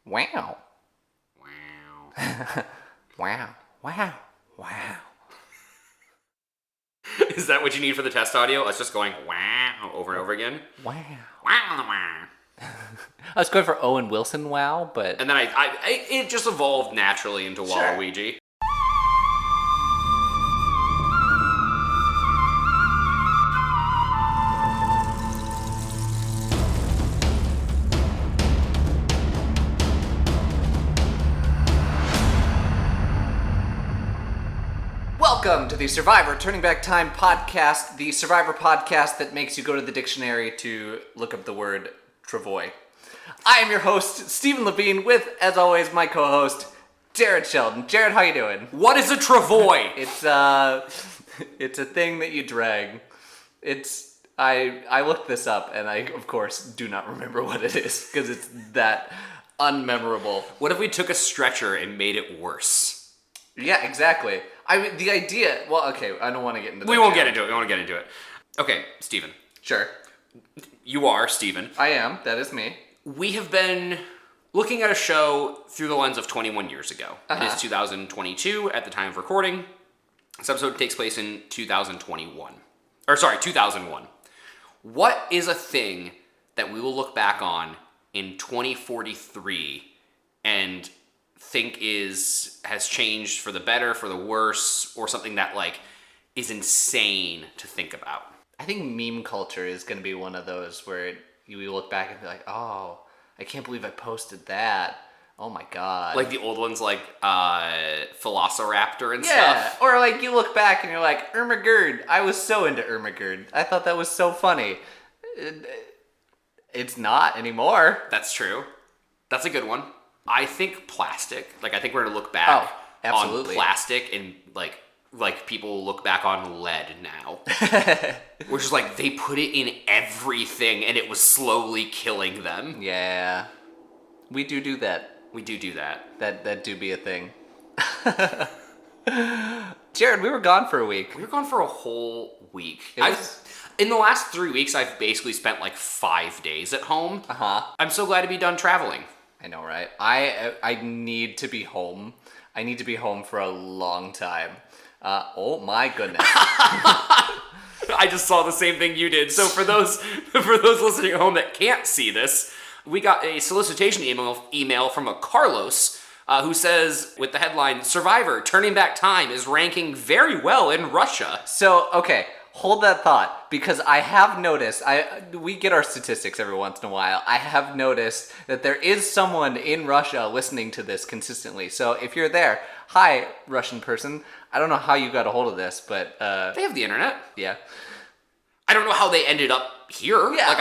Wow. Wow. Wow. Wow. Wow. Is that what you need for the test audio? Us just going wow over and over again? Wow. Wow, wow. I was going for Owen Wilson wow, but... And then it just evolved naturally into Sure. Waluigi. Welcome to the Survivor Turning Back Time podcast, the Survivor podcast that makes you go to the dictionary to look up the word travois. I am your host, Stephen Levine, with, as always, my co-host, Jared Sheldon. Jared, how you doing? What is a travois? It's a thing that you drag. I looked this up, and I, of course, do not remember what it is, because it's that unmemorable. What if we took a stretcher and made it worse? Yeah, exactly. I mean, the idea... Well, okay, I don't want to get into that. We won't get into it. Okay, Stephen. Sure. You are Stephen. I am. That is me. We have been looking at a show through the lens of 21 years ago. It is 2022 at the time of recording. This episode takes place in 2001. 2001. What is a thing that we will look back on in 2043 and think has changed for the better, for the worse, or something that is insane to think about? I think meme culture is going to be one of those where you look back and be like, oh, I can't believe I posted that. Oh my god. Like the old ones, like Velociraptor and yeah, stuff. or you look back and you're like, Ermagerd. I was so into Ermagerd. I thought that was so funny. It's not anymore. That's true. That's a good one. I think plastic. I think we're going to look back on plastic and like people look back on lead now. Which is they put it in everything and it was slowly killing them. Yeah. We do that. We do that. That do be a thing. Jared, we were gone for a week. We were gone for a whole week. In the last 3 weeks, I've basically spent 5 days at home. I'm so glad to be done traveling. I know, right? I need to be home. I need to be home for a long time. Oh my goodness. I just saw the same thing you did. So for those listening at home that can't see this, we got a solicitation email from a Carlos who says, with the headline, Survivor Turning Back Time is ranking very well in Russia. So, okay. Hold that thought, because I have noticed, we get our statistics every once in a while, I have noticed that there is someone in Russia listening to this consistently. So if you're there, hi, Russian person, I don't know how you got a hold of this, but... They have the internet. Yeah. I don't know how they ended up here. Yeah.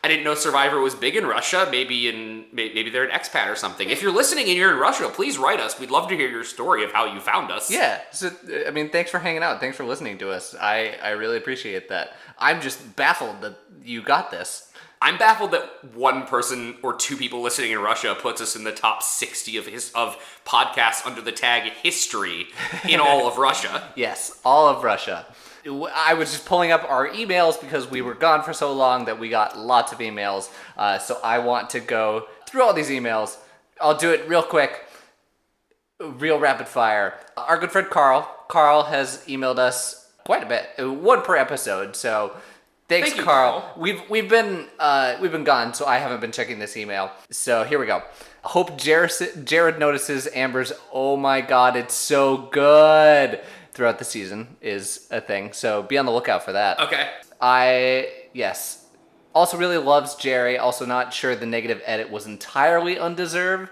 I didn't know Survivor was big in Russia. Maybe they're an expat or something. If you're listening and you're in Russia, please write us. We'd love to hear your story of how you found us. Yeah. So, I mean, thanks for hanging out. Thanks for listening to us. I really appreciate that. I'm just baffled that you got this. I'm baffled that one person or two people listening in Russia puts us in the top 60 of podcasts under the tag history in all of Russia. Yes, all of Russia. I was just pulling up our emails because we were gone for so long that we got lots of emails. So I want to go through all these emails. I'll do it real quick, real rapid fire. Our good friend Carl has emailed us quite a bit, one per episode. So thanks, Thank you, Carl. We've been gone, so I haven't been checking this email. So here we go. Hope Jared notices Amber's "oh my god, it's so good" throughout the season is a thing, so be on the lookout for that. Okay. Yes. Also really loves Jerry. Also not sure the negative edit was entirely undeserved,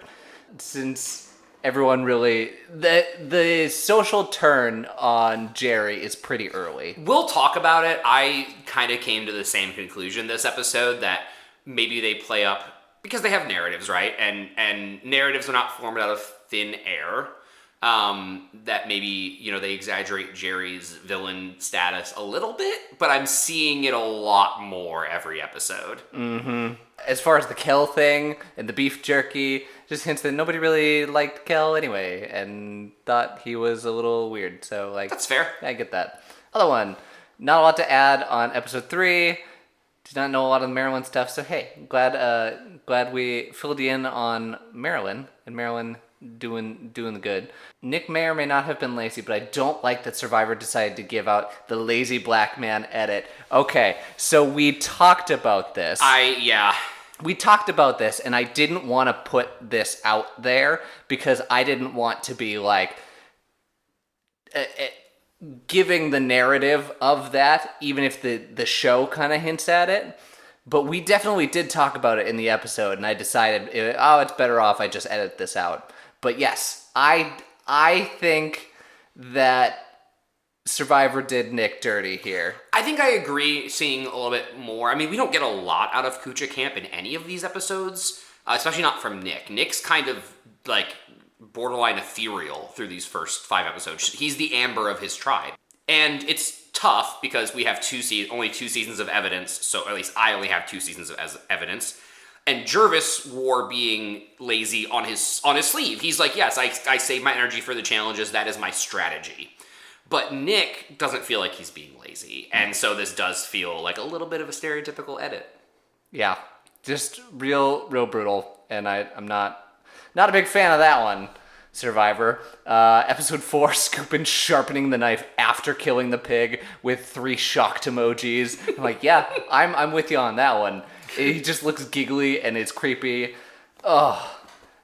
since everyone really... The social turn on Jerry is pretty early. We'll talk about it. I kind of came to the same conclusion this episode, that maybe they play up, because they have narratives, right? And narratives are not formed out of thin air. That maybe, they exaggerate Jerry's villain status a little bit, but I'm seeing it a lot more every episode. Mm-hmm. As far as the Kel thing and the beef jerky, just hints that nobody really liked Kel anyway, and thought he was a little weird, so that's fair. I get that. Other one, not a lot to add on episode 3. Did not know a lot of the Maryland stuff, so hey, glad we filled you in on Maryland, and Maryland doing the good. Nick may or may not have been lazy, but I don't like that Survivor decided to give out the lazy black man edit. Okay, so we talked about this. We talked about this, and I didn't want to put this out there because I didn't want to be like giving the narrative of that, even if the show kind of hints at it. But we definitely did talk about it in the episode, and I decided, it's better off I just edit this out. But yes, I think that Survivor did Nick dirty here. I think I agree seeing a little bit more. I mean, we don't get a lot out of Kucha Camp in any of these episodes, especially not from Nick. Nick's kind of like borderline ethereal through these first 5 episodes. He's the Amber of his tribe. And it's tough because we have only 2 seasons of evidence, so at least I only have 2 seasons of evidence. And Jervis wore being lazy on his sleeve. He's like, yes, I save my energy for the challenges. That is my strategy. But Nick doesn't feel like he's being lazy. And so this does feel like a little bit of a stereotypical edit. Yeah, just real brutal. And I'm not a big fan of that one, Survivor. Episode 4, Scoop and sharpening the knife after killing the pig with 3 shocked emojis. I'm like, yeah, I'm with you on that one. He just looks giggly and it's creepy. Oh,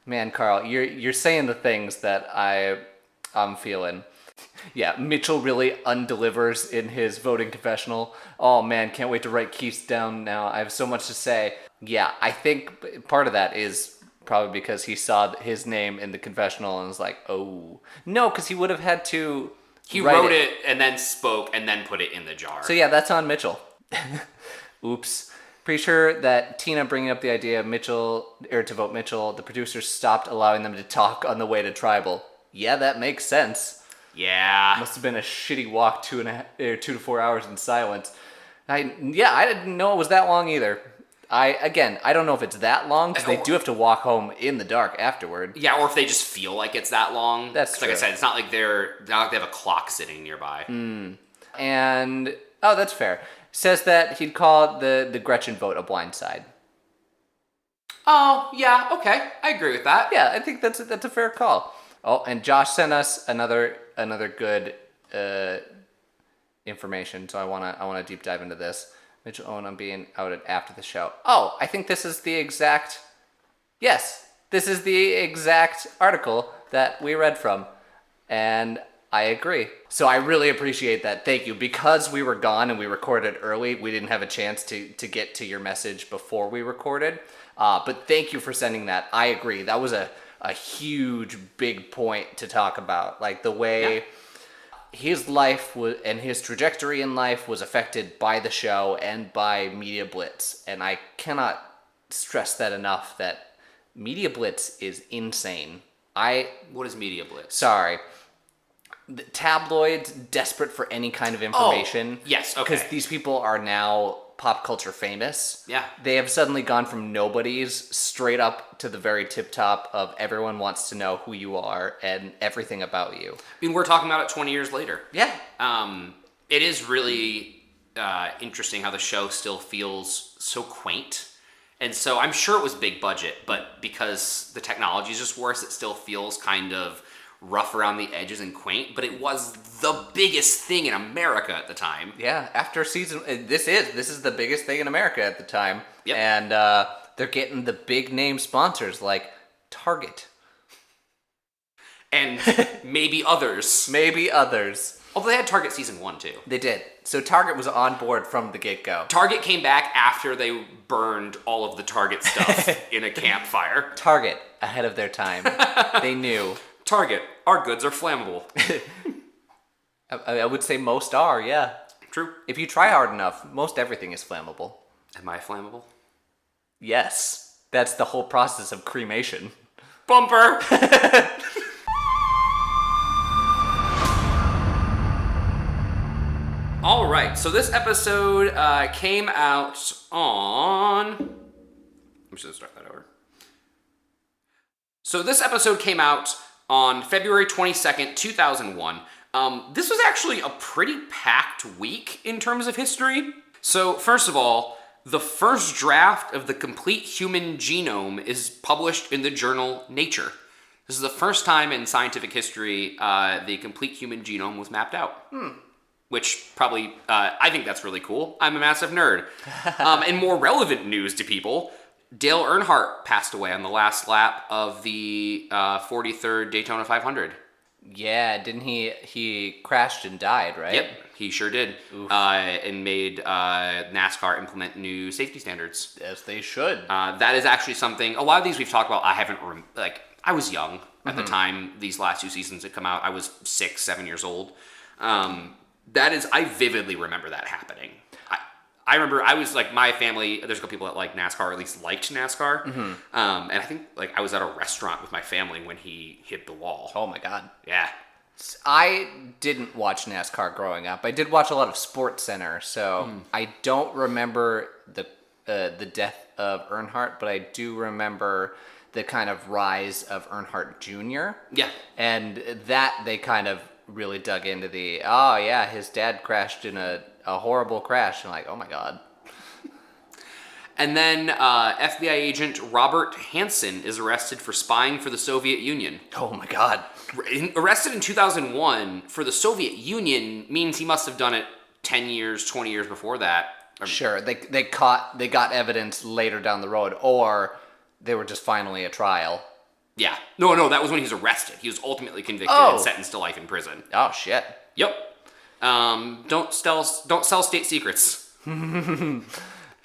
man, Carl, you're saying the things that I'm feeling. Yeah, Mitchell really undelivers in his voting confessional. Oh man, can't wait to write Keith's down now. I have so much to say. Yeah, I think part of that is probably because he saw his name in the confessional and was like, oh. No, because he would have had to He wrote it and then spoke and then put it in the jar. So yeah, that's on Mitchell. Oops. Pretty sure that Tina bringing up the idea of to vote Mitchell, the producers stopped allowing them to talk on the way to Tribal. Yeah, that makes sense. Yeah. Must have been a shitty walk 2 to 4 hours in silence. I didn't know it was that long either. I don't know if it's that long because they do have to walk home in the dark afterward. Yeah, or if they just feel like it's that long. That's true. Like I said, it's not like they have a clock sitting nearby. And that's fair. Says that he'd call the Gretchen vote a blindside. Oh yeah, okay, I agree with that. Yeah, I think that's a fair call. Oh, and Josh sent us another good information, so I wanna deep dive into this. Mitchell Owen on being outed after the show. Oh, I think this is the exact article that we read from, and I agree. So I really appreciate that. Thank you. Because we were gone and we recorded early, we didn't have a chance to get to your message before we recorded. But thank you for sending that. I agree. That was a huge, big point to talk about. Like the way his life and his trajectory in life was affected by the show and by Media Blitz. And I cannot stress that enough, that Media Blitz is insane. What is Media Blitz? Sorry. The tabloids desperate for any kind of information. Oh, yes, okay. Because these people are now pop culture famous. Yeah. They have suddenly gone from nobodies straight up to the very tip top of everyone wants to know who you are and everything about you. I mean, we're talking about it 20 years later. Yeah. It is really interesting how the show still feels so quaint. And so I'm sure it was big budget, but because the technology is just worse, it still feels kind of rough around the edges and quaint, but it was the biggest thing in America at the time. Yeah, after season, this is the biggest thing in America at the time. Yep. And they're getting the big name sponsors like Target. And maybe others. Although they had Target season 1 too. They did. So Target was on board from the get-go. Target came back after they burned all of the Target stuff in a campfire. Target, ahead of their time. They knew. Target, our goods are flammable. I would say most are, yeah. True. If you try hard enough, most everything is flammable. Am I flammable? Yes. That's the whole process of cremation. Bumper! All right, so this episode came out on... I'm just going to start that over. So this episode came out on February 22nd, 2001. This was actually a pretty packed week in terms of history. So first of all, the first draft of the complete human genome is published in the journal Nature. This is the first time in scientific history the complete human genome was mapped out. Which probably, I think that's really cool. I'm a massive nerd. And more relevant news to people, Dale Earnhardt passed away on the last lap of the 43rd Daytona 500. Yeah, didn't he crashed and died, right? Yep, he sure did. And made NASCAR implement new safety standards. As they should. That is actually something, a lot of these we've talked about, I was young at the time these last two seasons had come out. I was 6, 7 years old. I vividly remember that happening. I remember I was like, my family, there's a couple people that like NASCAR, or at least liked NASCAR. And I think like I was at a restaurant with my family when he hit the wall. Oh my God. Yeah. I didn't watch NASCAR growing up. I did watch a lot of Sports Center, so I don't remember the death of Earnhardt, but I do remember the kind of rise of Earnhardt Jr. Yeah. And that they kind of really dug into his dad crashed in a horrible crash. And like, oh my God. And then FBI agent Robert Hansen is arrested for spying for the Soviet Union. Oh my God. Arrested in 2001 for the Soviet Union means he must have done it 10 years, 20 years before that. Sure, they got evidence later down the road, or they were just finally a trial. Yeah. No, that was when he was arrested. He was ultimately convicted and sentenced to life in prison. Oh, shit. Yep. Don't sell state secrets. The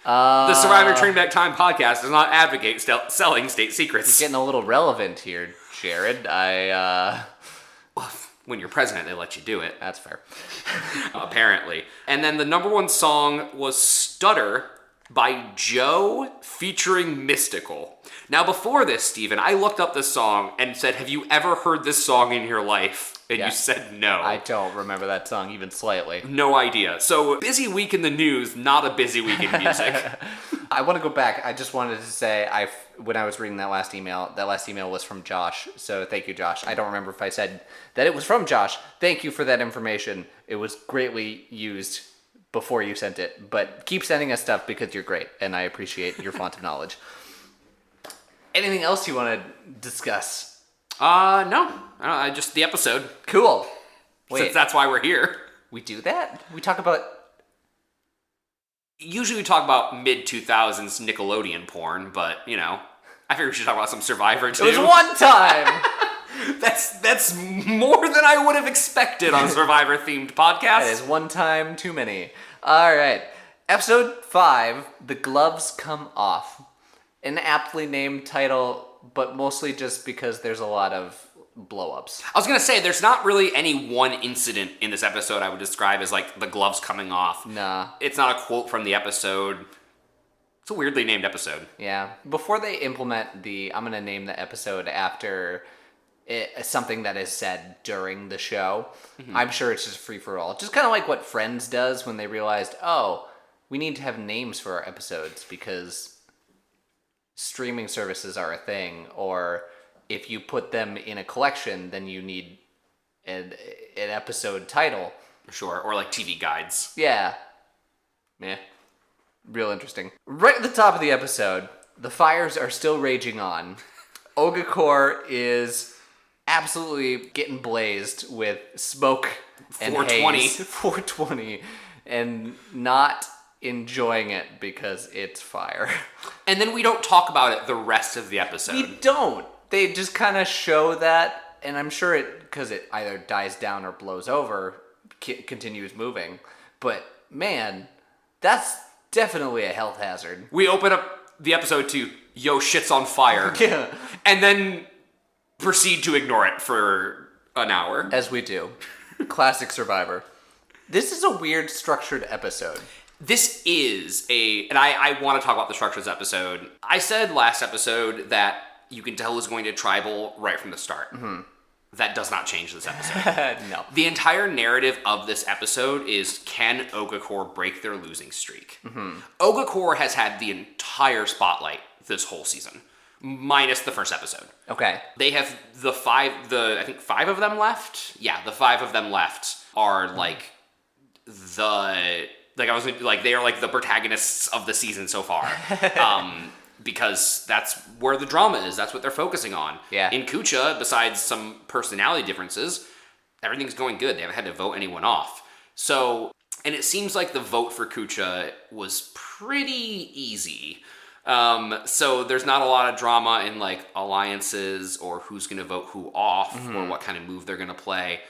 Survivor Train Back Time podcast does not advocate selling state secrets. You're getting a little relevant here, Jared. When you're president, they let you do it. That's fair. Apparently. And then the number one song was Stutter by Joe featuring Mystical. Now before this, Steven, I looked up this song and said, have you ever heard this song in your life? And you said no. I don't remember that song even slightly. No idea. So, busy week in the news, not a busy week in music. I want to go back. I just wanted to say, when I was reading that last email was from Josh. So thank you, Josh. I don't remember if I said that it was from Josh. Thank you for that information. It was greatly used before you sent it. But keep sending us stuff because you're great, and I appreciate your font of knowledge. Anything else you want to discuss? No. Just the episode. Cool. Wait, since that's why we're here. We do that? We talk about... Usually we talk about mid-2000s Nickelodeon porn, but, I figured we should talk about some Survivor, too. It was one time! That's more than I would have expected on Survivor-themed podcasts. That is one time too many. All right. Episode 5, The Gloves Come Off. An aptly named title, but mostly just because there's a lot of blow-ups. I was going to say, there's not really any one incident in this episode I would describe as, like, the gloves coming off. Nah. It's not a quote from the episode. It's a weirdly named episode. Yeah. Before they implement I'm going to name the episode after something that is said during the show. Mm-hmm. I'm sure it's just free-for-all. Just kind of like what Friends does when they realized, we need to have names for our episodes because streaming services are a thing, or if you put them in a collection, then you need an episode title. Sure, or like TV guides. Yeah. Real interesting. Right at the top of the episode, the fires are still raging on. Ohakor is absolutely getting blazed with smoke and 420. haze. 420. And not enjoying it because it's fire. And then we don't talk about it the rest of the episode. We don't. They just kind of show that, and I'm sure because it either dies down or blows over, continues moving. But, man, that's definitely a health hazard. We open up the episode to, yo, shit's on fire. Yeah. And then proceed to ignore it for an hour. As we do. Classic Survivor. This is a weird structured episode. This is and I want to talk about the structure of this episode. I said last episode that you can tell who's going to tribal right from the start. Mm-hmm. That does not change this episode. No. The entire narrative of this episode is, can Ohakor break their losing streak? Mm-hmm. Ohakor has had the entire spotlight this whole season, minus the first episode. Okay. They have I think 5 of them left? Yeah, the 5 of them left are like the Like, they are like the protagonists of the season so far. Because that's where the drama is. That's what they're focusing on. Yeah. In Kucha, besides some personality differences, everything's going good. They haven't had to vote anyone off. So, and it seems like the vote for Kucha was pretty easy. So there's not a lot of drama in like alliances or who's going to vote who off or what kind of move they're going to play.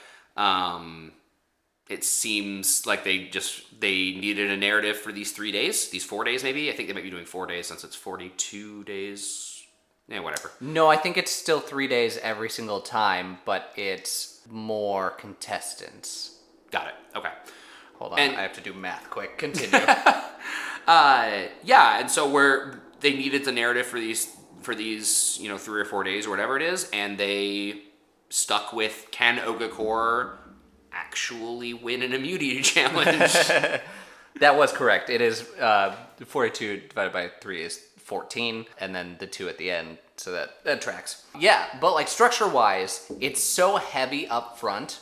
It seems like they needed a narrative for these 4 days maybe. I think they might be doing 4 days since it's 42 days. Yeah, whatever. No, I think it's still 3 days every single time, but it's more contestants. Got it. Okay. Hold on, I have to do math quick. Continue. Yeah, and so they needed the narrative for these 3 or 4 days or whatever it is, and they stuck with can Ohakor actually win an immunity challenge? That was correct. It is 42 divided by 3 is 14, and then the 2 at the end, so that tracks. Yeah, but like structure-wise, it's so heavy up front,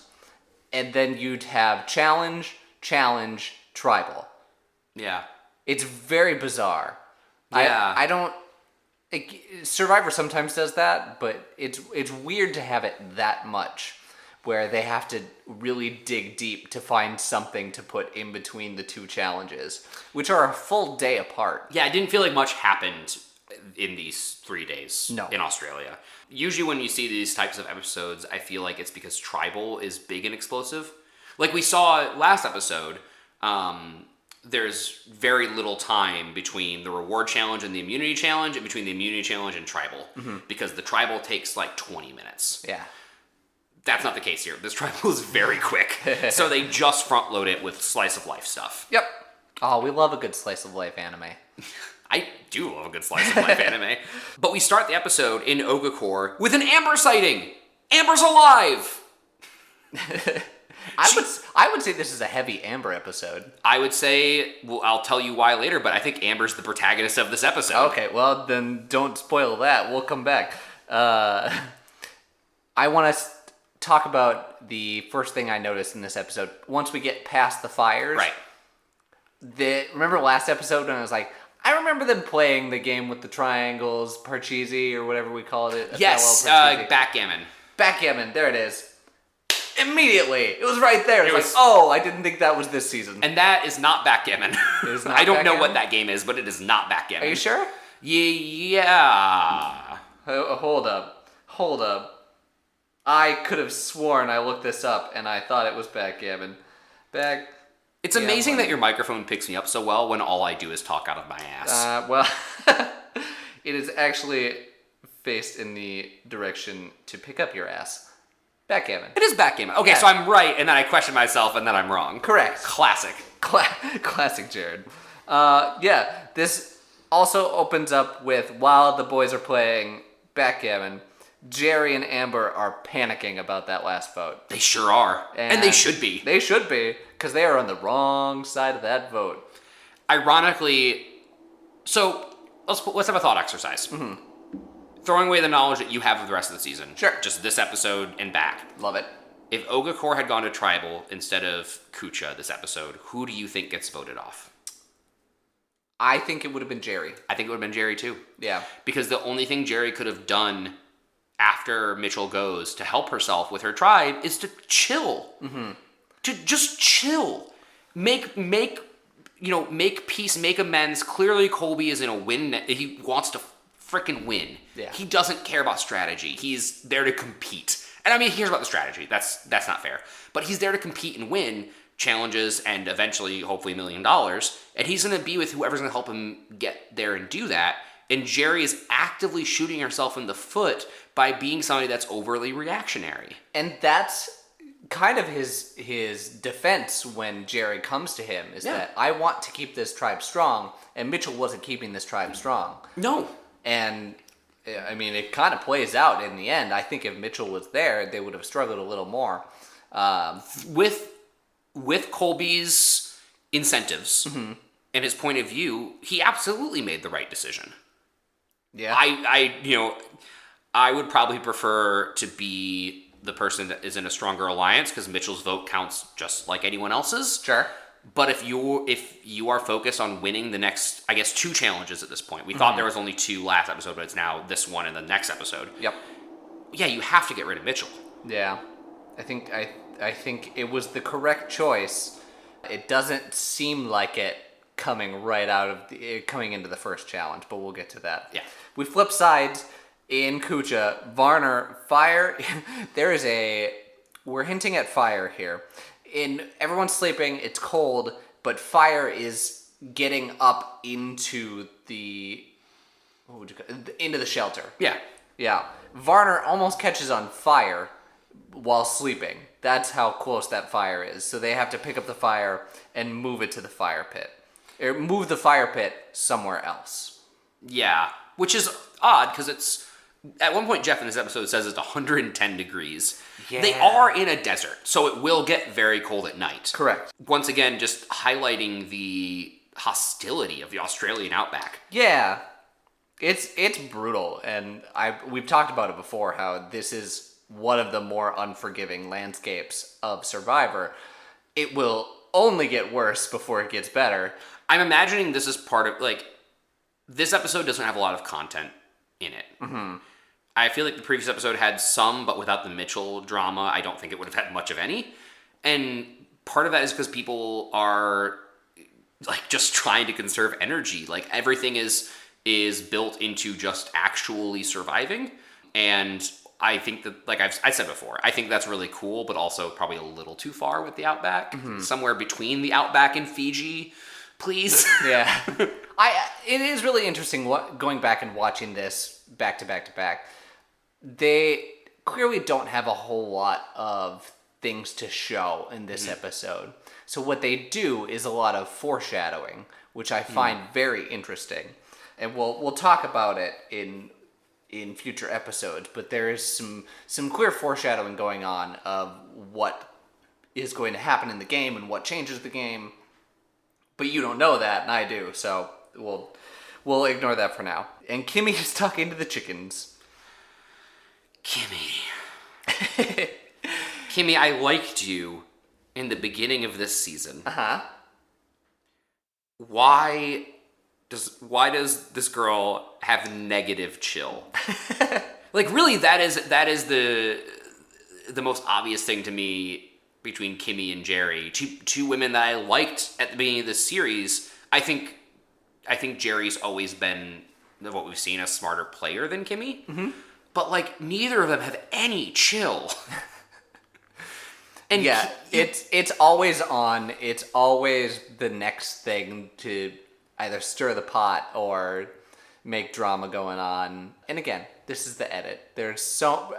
and then you'd have challenge, tribal. Yeah. It's very bizarre. Yeah. I don't... Survivor sometimes does that, but it's weird to have it that much, where they have to really dig deep to find something to put in between the 2 challenges, which are a full day apart. Yeah, it didn't feel like much happened in these 3 days No. in Australia. Usually when you see these types of episodes, I feel like it's because tribal is big and explosive. Like we saw last episode, there's very little time between the reward challenge and the immunity challenge, and between the immunity challenge and tribal, because the tribal takes like 20 minutes. Yeah. That's not the case here. This tribal is very quick. So they just front load it with slice of life stuff. Yep. Oh, we love a good slice of life anime. I do love a good slice of life anime. But we start the episode in Ohakor with an Amber sighting. Amber's alive! I would say this is a heavy Amber episode. I would say, well, I'll tell you why later, but I think Amber's the protagonist of this episode. Okay, well, then don't spoil that. We'll come back. I want to talk about the first thing I noticed in this episode. Once we get past the fires. Right. Remember last episode when I was like, I remember them playing the game with the triangles, Parcheesi, or whatever we called it. Yes, backgammon. Backgammon, there it is. Immediately, it was right there. It was like, I didn't think that was this season. And that is not backgammon. It is not I don't know backgammon? what that game is, but it is not backgammon. Are you sure? Yeah. Hold up. I could have sworn I looked this up and I thought it was backgammon. It's amazing that your microphone picks me up so well when all I do is talk out of my ass. Well, it is actually faced in the direction to pick up your ass. Backgammon. It is backgammon. Okay, Yeah. so I'm right, and then I question myself, and then I'm wrong. Correct. Classic. Classic Jared. This also opens up with, while the boys are playing backgammon, Jerry and Amber are panicking about that last vote. They sure are. And they should be. They should be, because they are on the wrong side of that vote. Ironically, so let's have a thought exercise. Throwing away the knowledge that you have of the rest of the season. Sure. Just this episode and back. Love it. If Ohakor had gone to tribal instead of Kucha this episode, who do you think gets voted off? I think it would have been Jerry. I think it would have been Jerry too. Yeah. Because the only thing Jerry could have done after Mitchell goes to help herself with her tribe is to chill. To just chill. Make peace, make amends. Clearly Colby is in a win. He wants to freaking win. Yeah. He doesn't care about strategy. He's there to compete. And I mean, he cares about the strategy. That's not fair. But he's there to compete and win challenges and eventually, hopefully, $1 million. And he's going to be with whoever's going to help him get there and do that. And Jerry is actively shooting herself in the foot by being somebody that's overly reactionary. And that's kind of his defense when Jerry comes to him, is that I want to keep this tribe strong, and Mitchell wasn't keeping this tribe strong. No. And, I mean, it kind of plays out in the end. I think if Mitchell was there, they would have struggled a little more. With Colby's incentives and his point of view, he absolutely made the right decision. Yeah. I would probably prefer to be the person that is in a stronger alliance because Mitchell's vote counts just like anyone else's. Sure. But if you are focused on winning the next, I guess, 2 challenges at this point. We thought there was only 2 last episode, but it's now this one and the next episode. Yep. Yeah, you have to get rid of Mitchell. Yeah. I think it was the correct choice. It doesn't seem like it coming into the first challenge, but we'll get to that. Yeah. We flip sides in Kucha. Varner, fire. We're hinting at fire here. Everyone's sleeping, it's cold, but fire is getting up into the shelter. Yeah. Yeah. Varner almost catches on fire while sleeping. That's how close that fire is. So they have to pick up the fire and move it to the fire pit. Or move the fire pit somewhere else. Yeah. Which is odd, because it's... At one point, Jeff in this episode says it's 110 degrees. Yeah. They are in a desert, so it will get very cold at night. Correct. Once again, just highlighting the hostility of the Australian outback. Yeah. It's brutal, and we've talked about it before, how this is one of the more unforgiving landscapes of Survivor. It will only get worse before it gets better. I'm imagining this is part of, like, this episode doesn't have a lot of content in it. Mm-hmm. I feel like the previous episode had some, but without the Mitchell drama, I don't think it would have had much of any. And part of that is because people are, like, just trying to conserve energy. Like, everything is built into just actually surviving. And I think that, like I said before, I think that's really cool, but also probably a little too far with the Outback. Mm-hmm. Somewhere between the Outback and Fiji, please. Yeah. It is really interesting going back and watching this back to back to back. They clearly don't have a whole lot of things to show in this episode. So what they do is a lot of foreshadowing, which I find very interesting. And we'll talk about it in future episodes, but there is some clear foreshadowing going on of what is going to happen in the game and what changes the game. But you don't know that, and I do, so we'll ignore that for now. And Kimmy is talking to the chickens. Kimmy. Kimmy, I liked you in the beginning of this season. Uh-huh. Why does this girl have negative chill? Like, really, that is the most obvious thing to me between Kimmy and Jerry. Two women that I liked at the beginning of this series. I think Jerry's always been, of what we've seen, a smarter player than Kimmy. Mm-hmm. But, like, neither of them have any chill. And yeah, it's always on. It's always the next thing to either stir the pot or make drama going on. And again, this is the edit. There's so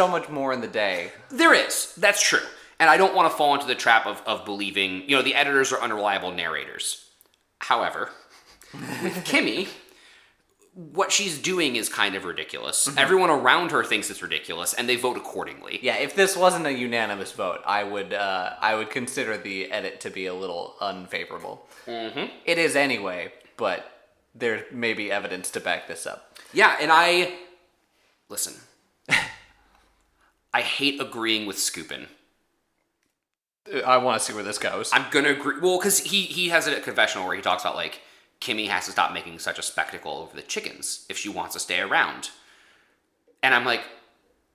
much more in the day. There is. That's true. And I don't want to fall into the trap of believing, the editors are unreliable narrators. However, with Kimmy, what she's doing is kind of ridiculous. Mm-hmm. Everyone around her thinks it's ridiculous, and they vote accordingly. Yeah, if this wasn't a unanimous vote, I would consider the edit to be a little unfavorable. Mm-hmm. It is anyway, but there may be evidence to back this up. Yeah, and listen, I hate agreeing with Scoopin. I want to see where this goes. I'm gonna agree. Well, because he has a confessional where he talks about, like, Kimmy has to stop making such a spectacle over the chickens if she wants to stay around. And I'm like,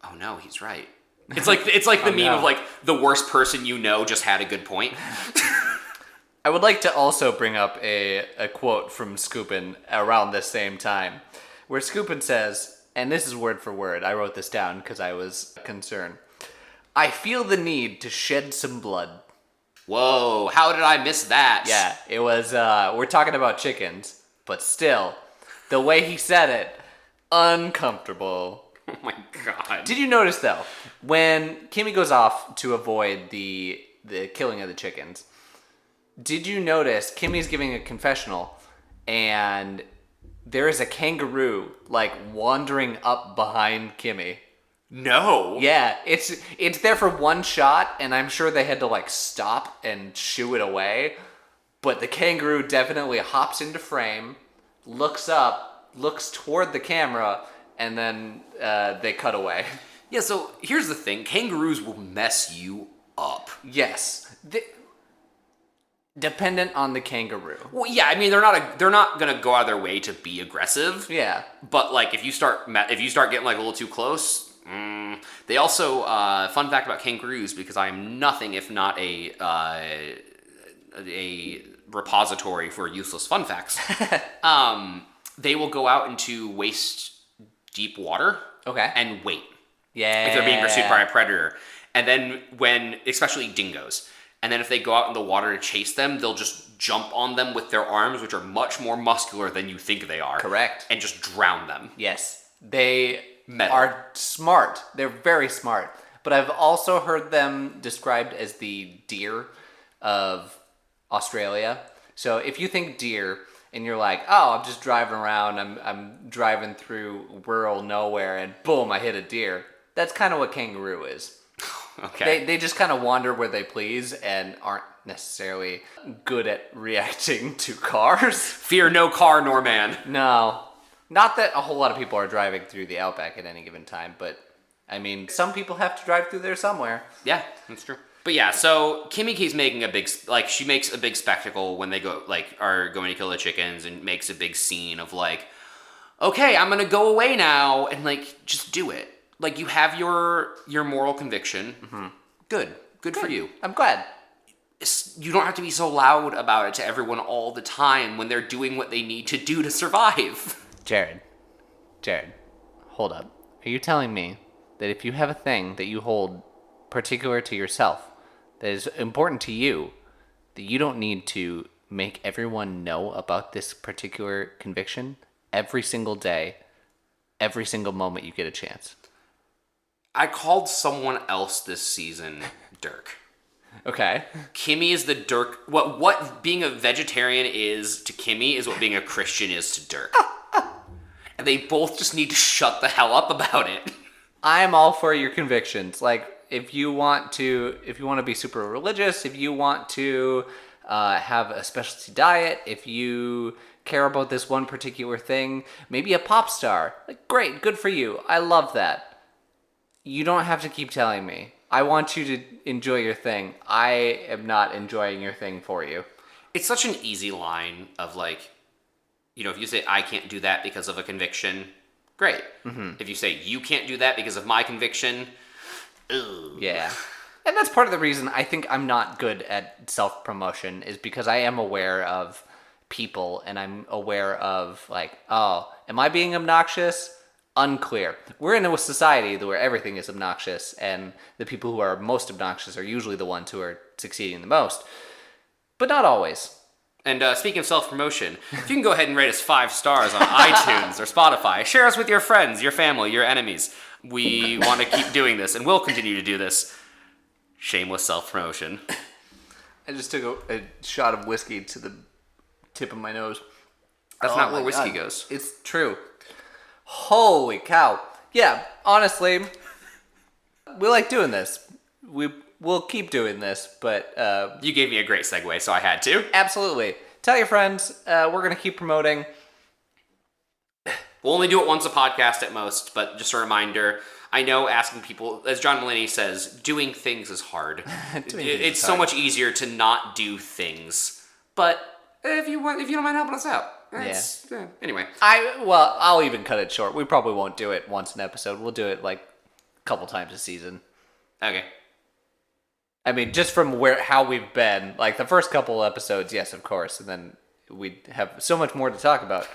oh no, he's right. It's like the meme of, like, the worst person you know just had a good point. I would like to also bring up a quote from Scoopin around the same time, where Scoopin says, and this is word for word, I wrote this down because I was concerned, "I feel the need to shed some blood." Whoa, how did I miss that? Yeah, it was, we're talking about chickens, but still, the way he said it, uncomfortable. Oh my god. Did you notice, though, when Kimmy goes off to avoid the killing of the chickens, did you notice Kimmy's giving a confessional, and there is a kangaroo, like, wandering up behind Kimmy? No. Yeah, it's there for one shot, and I'm sure they had to, like, stop and shoo it away. But the kangaroo definitely hops into frame, looks up, looks toward the camera, and then they cut away. Yeah, so here's the thing. Kangaroos will mess you up. Yes. Dependent on the kangaroo. Well, yeah, I mean they're not gonna go out of their way to be aggressive. Yeah. But like if you start getting like a little too close, they also fun fact about kangaroos, because I am nothing if not a repository for useless fun facts. They will go out into waist deep water. Okay. And wait. Yeah. If they're being pursued by a predator, and then especially dingoes. And then if they go out in the water to chase them, they'll just jump on them with their arms, which are much more muscular than you think they are. Correct. And just drown them. Yes. They are smart. They're very smart. But I've also heard them described as the deer of Australia. So if you think deer and you're like, oh, I'm just driving around, I'm driving through rural nowhere and boom, I hit a deer. That's kind of what kangaroo is. Okay. They just kind of wander where they please and aren't necessarily good at reacting to cars. Fear no car nor man. No. Not that a whole lot of people are driving through the Outback at any given time, but I mean, some people have to drive through there somewhere. Yeah, that's true. But yeah, so Kimmy keeps making she makes a big spectacle when they are going to kill the chickens, and makes a big scene of like, okay, I'm gonna go away now, and like, just do it. Like, you have your moral conviction. Mm-hmm. Good for you. I'm glad. You don't have to be so loud about it to everyone all the time when they're doing what they need to do to survive. Jared, hold up. Are you telling me that if you have a thing that you hold particular to yourself, that is important to you, that you don't need to make everyone know about this particular conviction every single day, every single moment you get a chance? I called someone else this season Dirk. Okay. Kimmy is the Dirk. What being a vegetarian is to Kimmy is what being a Christian is to Dirk. And they both just need to shut the hell up about it. I am all for your convictions. Like, if you want to be super religious, if you want to have a specialty diet, if you care about this one particular thing, maybe a pop star, like, great, good for you. I love that. You don't have to keep telling me. I want you to enjoy your thing. I am not enjoying your thing for you. It's such an easy line of like, if you say, I can't do that because of a conviction, great. Mm-hmm. If you say, you can't do that because of my conviction, ugh. Yeah. And that's part of the reason I think I'm not good at self-promotion, is because I am aware of people, and I'm aware of like, oh, am I being obnoxious? Unclear. We're in a society where everything is obnoxious, and the people who are most obnoxious are usually the ones who are succeeding the most. But not always. And speaking of self-promotion, if you can go ahead and rate us 5 stars on iTunes or Spotify, share us with your friends, your family, your enemies. We want to keep doing this, and we'll continue to do this. Shameless self-promotion. I just took a shot of whiskey to the tip of my nose. That's not where whiskey goes. It's true. Holy cow. Yeah, honestly, we like doing this. We'll keep doing this, but... you gave me a great segue, so I had to. Absolutely. Tell your friends. We're going to keep promoting. We'll only do it once a podcast at most, but just a reminder, I know asking people, as John Mulaney says, doing things is hard. It's so much easier to not do things. But if you don't mind helping us out. Anyway. I'll even cut it short. We probably won't do it once an episode. We'll do it like a couple times a season. Okay. I mean, just from how we've been, like the first couple episodes, yes, of course, and then we have so much more to talk about.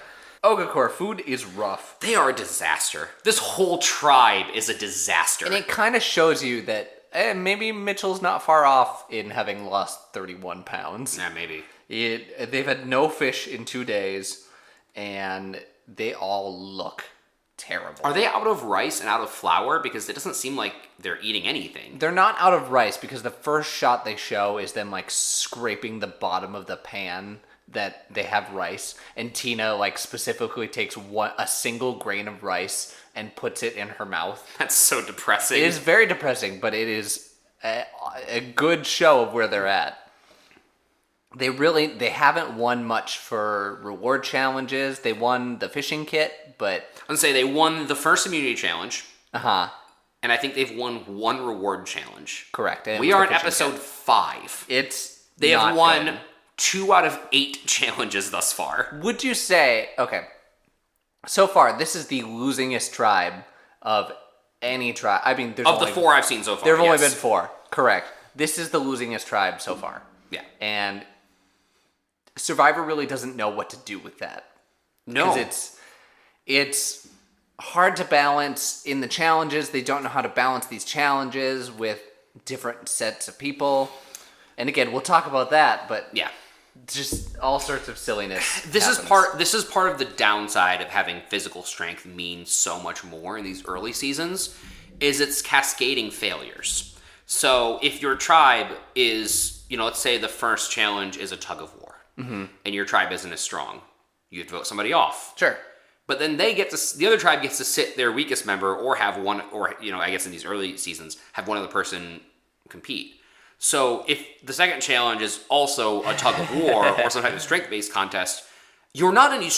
Ohakor, food is rough. They are a disaster. This whole tribe is a disaster. And it kind of shows you that maybe Mitchell's not far off in having lost 31 pounds. Yeah, maybe. They've had no fish in 2 days, and they all look terrible. Are they out of rice and out of flour? Because it doesn't seem like they're eating anything. They're not out of rice, because the first shot they show is them like scraping the bottom of the pan that they have rice, and Tina like specifically takes a single grain of rice and puts it in her mouth. That's so depressing. It is very depressing, but it is a good show of where they're at. They haven't won much for reward challenges. They won the fishing kit, but... I would say they won the first immunity challenge. Uh-huh. And I think they've won one reward challenge. Correct. We are at episode 5. They have won 2 out of 8 challenges thus far. Would you say, okay, so far, this is the losingest tribe of any tribe. I mean, there's Of only the 4 I've seen so far, there have only yes. been 4. Correct. This is the losingest tribe so far. Yeah. And Survivor really doesn't know what to do with that. No. Because it's hard to balance in the challenges. They don't know how to balance these challenges with different sets of people. And again, we'll talk about that, but Yeah. just all sorts of silliness. This is happens. part of the downside of having physical strength mean so much more in these early seasons, is it's cascading failures. So if your tribe is, let's say the first challenge is a tug of war, and your tribe isn't as strong, you have to vote somebody off. Sure. But then the other tribe gets to sit their weakest member, or have one, or I guess in these early seasons, have one other person compete. So if the second challenge is also a tug of war or some type of strength-based contest, you will never be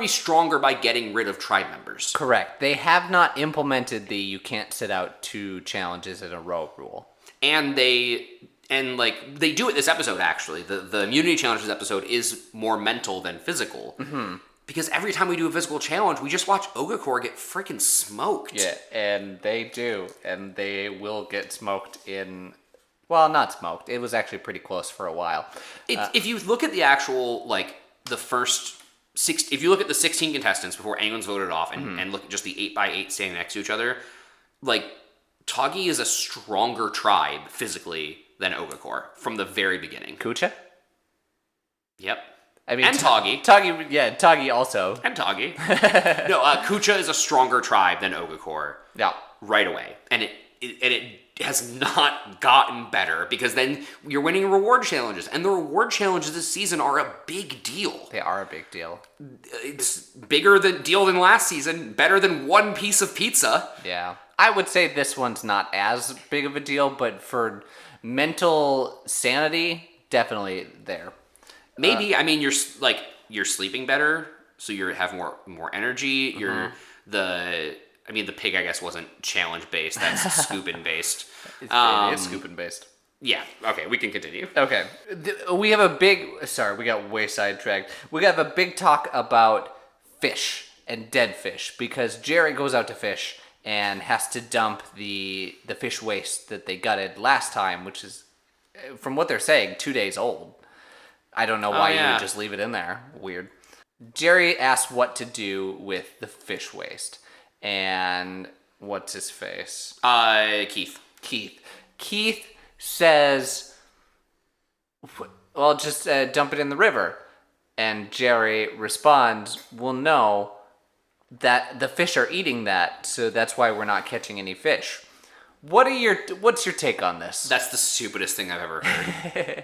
stronger by getting rid of tribe members. Correct. They have not implemented the you can't sit out 2 challenges in a row rule. And they do it this episode, actually. The immunity challenges episode is more mental than physical. Mm-hmm. Because every time we do a physical challenge, we just watch Ohakor get freaking smoked. Yeah, and they do. And they will get smoked in... Well, not smoked. It was actually pretty close for a while. If you look at the actual, the first... if you look at the 16 contestants before anyone's voted off, and look at just the 8x8 standing next to each other, Toggy is a stronger tribe physically than Ohakor from the very beginning. Kucha? Yep. I mean, and Toggy. Toggy also. And Toggy. No, Kucha is a stronger tribe than Ohakor. Yeah. Right away. And it has not gotten better, because then you're winning reward challenges. And the reward challenges this season are a big deal. They are a big deal. It's bigger deal than last season. Better than one piece of pizza. Yeah. I would say this one's not as big of a deal, but for mental sanity, definitely there. Maybe. I mean, you're sleeping better, so you have more energy. You're the pig, I guess, wasn't challenge based. That's scooping based. It is scooping based. Yeah. Okay, we can continue. Okay. We have a big... Sorry, we got way sidetracked. We have a big talk about fish and dead fish, because Jerry goes out to fish and has to dump the fish waste that they gutted last time, which is, from what they're saying, 2 days old. I don't know why you would just leave it in there. Weird. Jerry asks what to do with the fish waste. And what's his face? Keith. Keith says, well, just dump it in the river. And Jerry responds, well, no, that the fish are eating that, so that's why we're not catching any fish. What's your take on this? That's the stupidest thing I've ever heard.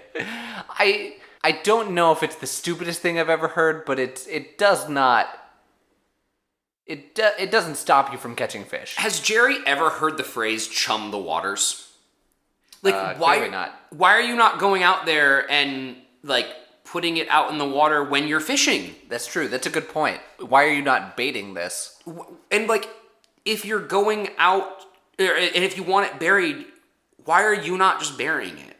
I don't know if it's the stupidest thing I've ever heard, but it doesn't stop you from catching fish. Has Jerry ever heard the phrase "chum the waters"? Clearly not. Why are you not going out there and putting it out in the water when you're fishing? That's true. That's a good point. Why are you not baiting this? And if you're going out, and if you want it buried, why are you not just burying it?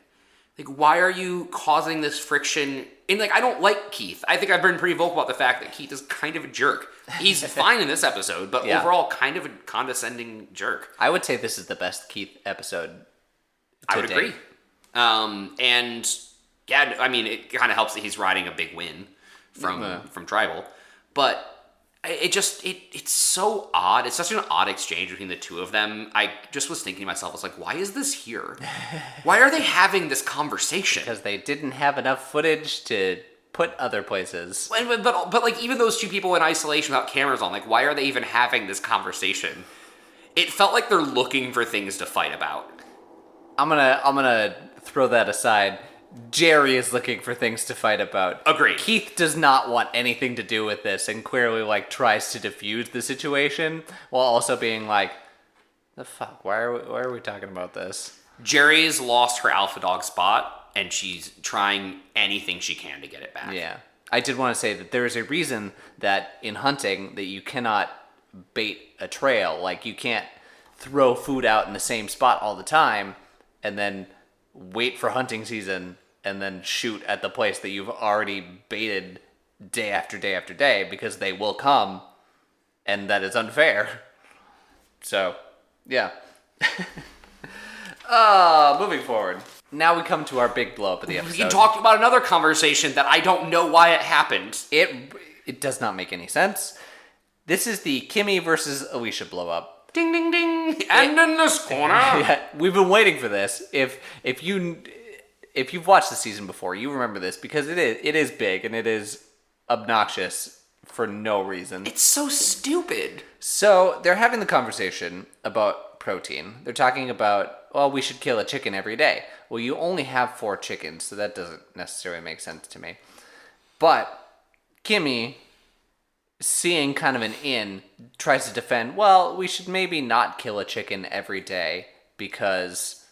Why are you causing this friction? And I don't like Keith. I think I've been pretty vocal about the fact that Keith is kind of a jerk. He's fine in this episode, but overall kind of a condescending jerk. I would say this is the best Keith episode to I would agree. And yeah, I mean, it kind of helps that he's riding a big win from Tribal, but it's so odd. It's such an odd exchange between the two of them. I just was thinking to myself, I was like, why is this here? Why are they having this conversation? Because they didn't have enough footage to put other places. But even those two people in isolation without cameras on, why are they even having this conversation? It felt like they're looking for things to fight about. I'm gonna throw that aside. Jerry is looking for things to fight about. Agreed. Keith does not want anything to do with this, and clearly tries to diffuse the situation while also being the fuck? Why are we talking about this? Jerry's lost her alpha dog spot, and she's trying anything she can to get it back. Yeah. I did want to say that there is a reason that in hunting that you cannot bait a trail. You can't throw food out in the same spot all the time and then wait for hunting season and then shoot at the place that you've already baited day after day after day, because they will come, and that is unfair. So, yeah. Moving forward. Now we come to our big blow up of the episode. We talked about another conversation that I don't know why it happened. It does not make any sense. This is the Kimmy versus Alicia blow up. Ding ding ding. And in this corner. Yeah, we've been waiting for this. If you've watched the season before, you remember this, because it is big and it is obnoxious for no reason. It's so stupid. So they're having the conversation about protein. They're talking about, well, we should kill a chicken every day. Well, you only have 4 chickens, so that doesn't necessarily make sense to me. But Kimmy, seeing kind of an in, tries to defend, well, we should maybe not kill a chicken every day because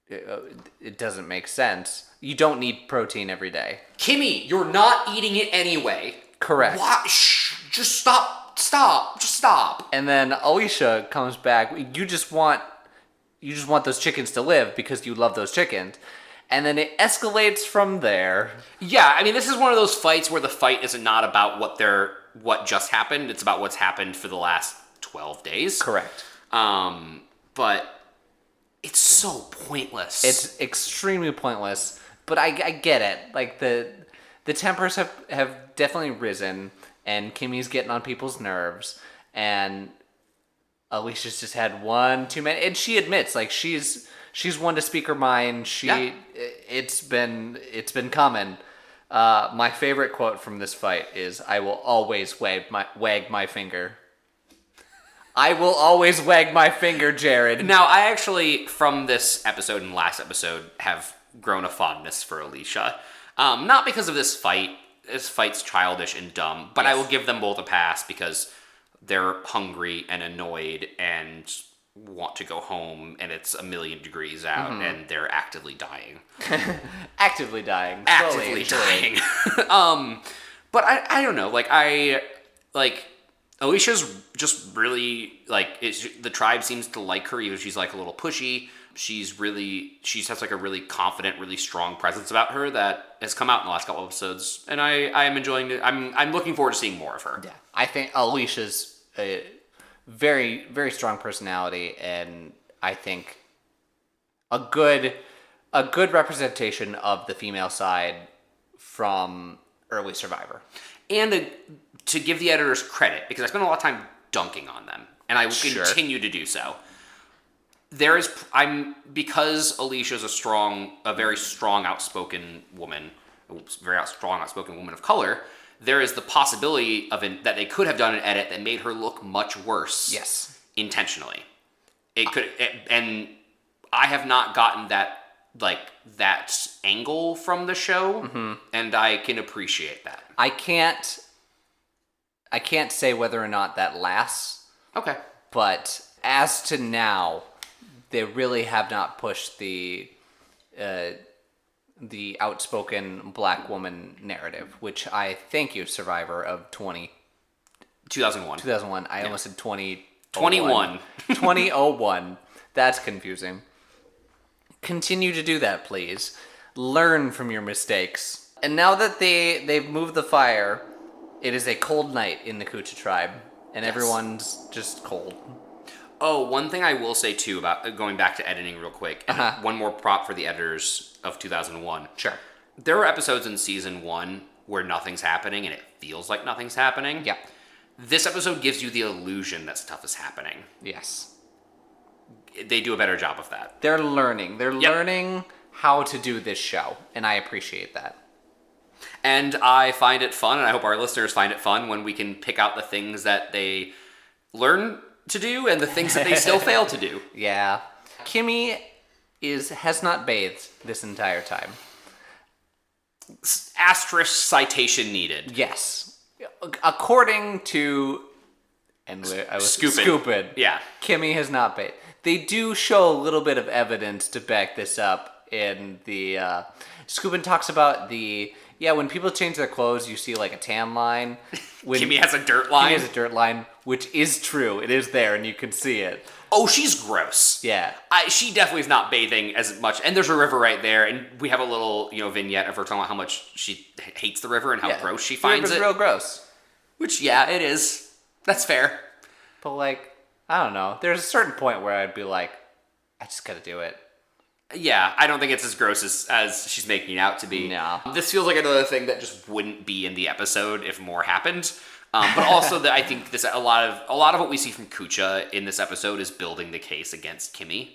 it doesn't make sense. You don't need protein every day. Kimmy, you're not eating it anyway. Correct. What? Shh, just stop. Just stop. And then Alicia comes back. You just want those chickens to live because you love those chickens. And then it escalates from there. Yeah, I mean, this is one of those fights where the fight is not about what just happened. It's about what's happened for the last 12 days. Correct. But it's so pointless. It's extremely pointless, but I get it. Like, the tempers have definitely risen, and Kimmy's getting on people's nerves, and Alicia's just had one too many, and she admits, like, she's one to speak her mind. It's been coming. My favorite quote from this fight is, "I will always wag my finger." I will always wag my finger, Jared. Now, I actually, from this episode and last episode, have grown a fondness for Alicia. Not because of this fight. This fight's childish and dumb, but yes. I will give them both a pass because they're hungry and annoyed and want to go home, and it's 1,000,000 degrees out, and they're actively dying. Actively dying. Actively dying. But I don't know. Alicia's just really, the tribe seems to like her, even if she's, a little pushy. She has, a really confident, really strong presence about her that has come out in the last couple episodes, and I am enjoying it. I'm looking forward to seeing more of her. Yeah, I think Alicia's a very, very strong personality, and I think a good representation of the female side from early Survivor. And to give the editors credit, because I spent a lot of time dunking on them, and I will continue to do so. Because Alicia's a very strong, outspoken woman, outspoken woman of color. There is the possibility that they could have done an edit that made her look much worse. Yes, intentionally. And I have not gotten that angle from the show, and I can appreciate that. I can't say whether or not that lasts. Okay, but as to now, they really have not pushed the outspoken black woman narrative, which I thank you, Survivor of 2001. 2001. I almost said 2021. 2001. That's confusing. Continue to do that, please. Learn from your mistakes. And now that they've moved the fire, it is a cold night in the Kucha tribe, and everyone's just cold. Oh, one thing I will say, too, about going back to editing real quick, and one more prop for the editors of 2001. Sure. There are episodes in Season 1 where nothing's happening, and it feels like nothing's happening. Yeah. This episode gives you the illusion that stuff is happening. Yes. They do a better job of that. They're learning. They're learning how to do this show, and I appreciate that. And I find it fun, and I hope our listeners find it fun when we can pick out the things that they learn to do and the things that they still fail to do. Yeah. Kimmy has not bathed this entire time. Asterisk citation needed. Yes. According to... And I was Scoopin'. Yeah. Kimmy has not bathed. They do show a little bit of evidence to back this up in the... Scoopin' talks about the... Yeah, when people change their clothes, you see a tan line. Kimmy has a dirt line. Kimmy has a dirt line. which is true. It is there, and you can see it. Oh, she's gross. Yeah. She definitely is not bathing as much. And there's a river right there, and we have a little, vignette of her talking about how much she hates the river and how gross she finds it. It's real gross. Which, yeah, it is. That's fair. But, I don't know. There's a certain point where I'd be like, I just gotta do it. Yeah, I don't think it's as gross as she's making it out to be. No. This feels like another thing that just wouldn't be in the episode if more happened. But also that I think a lot of what we see from Kucha in this episode is building the case against Kimmy,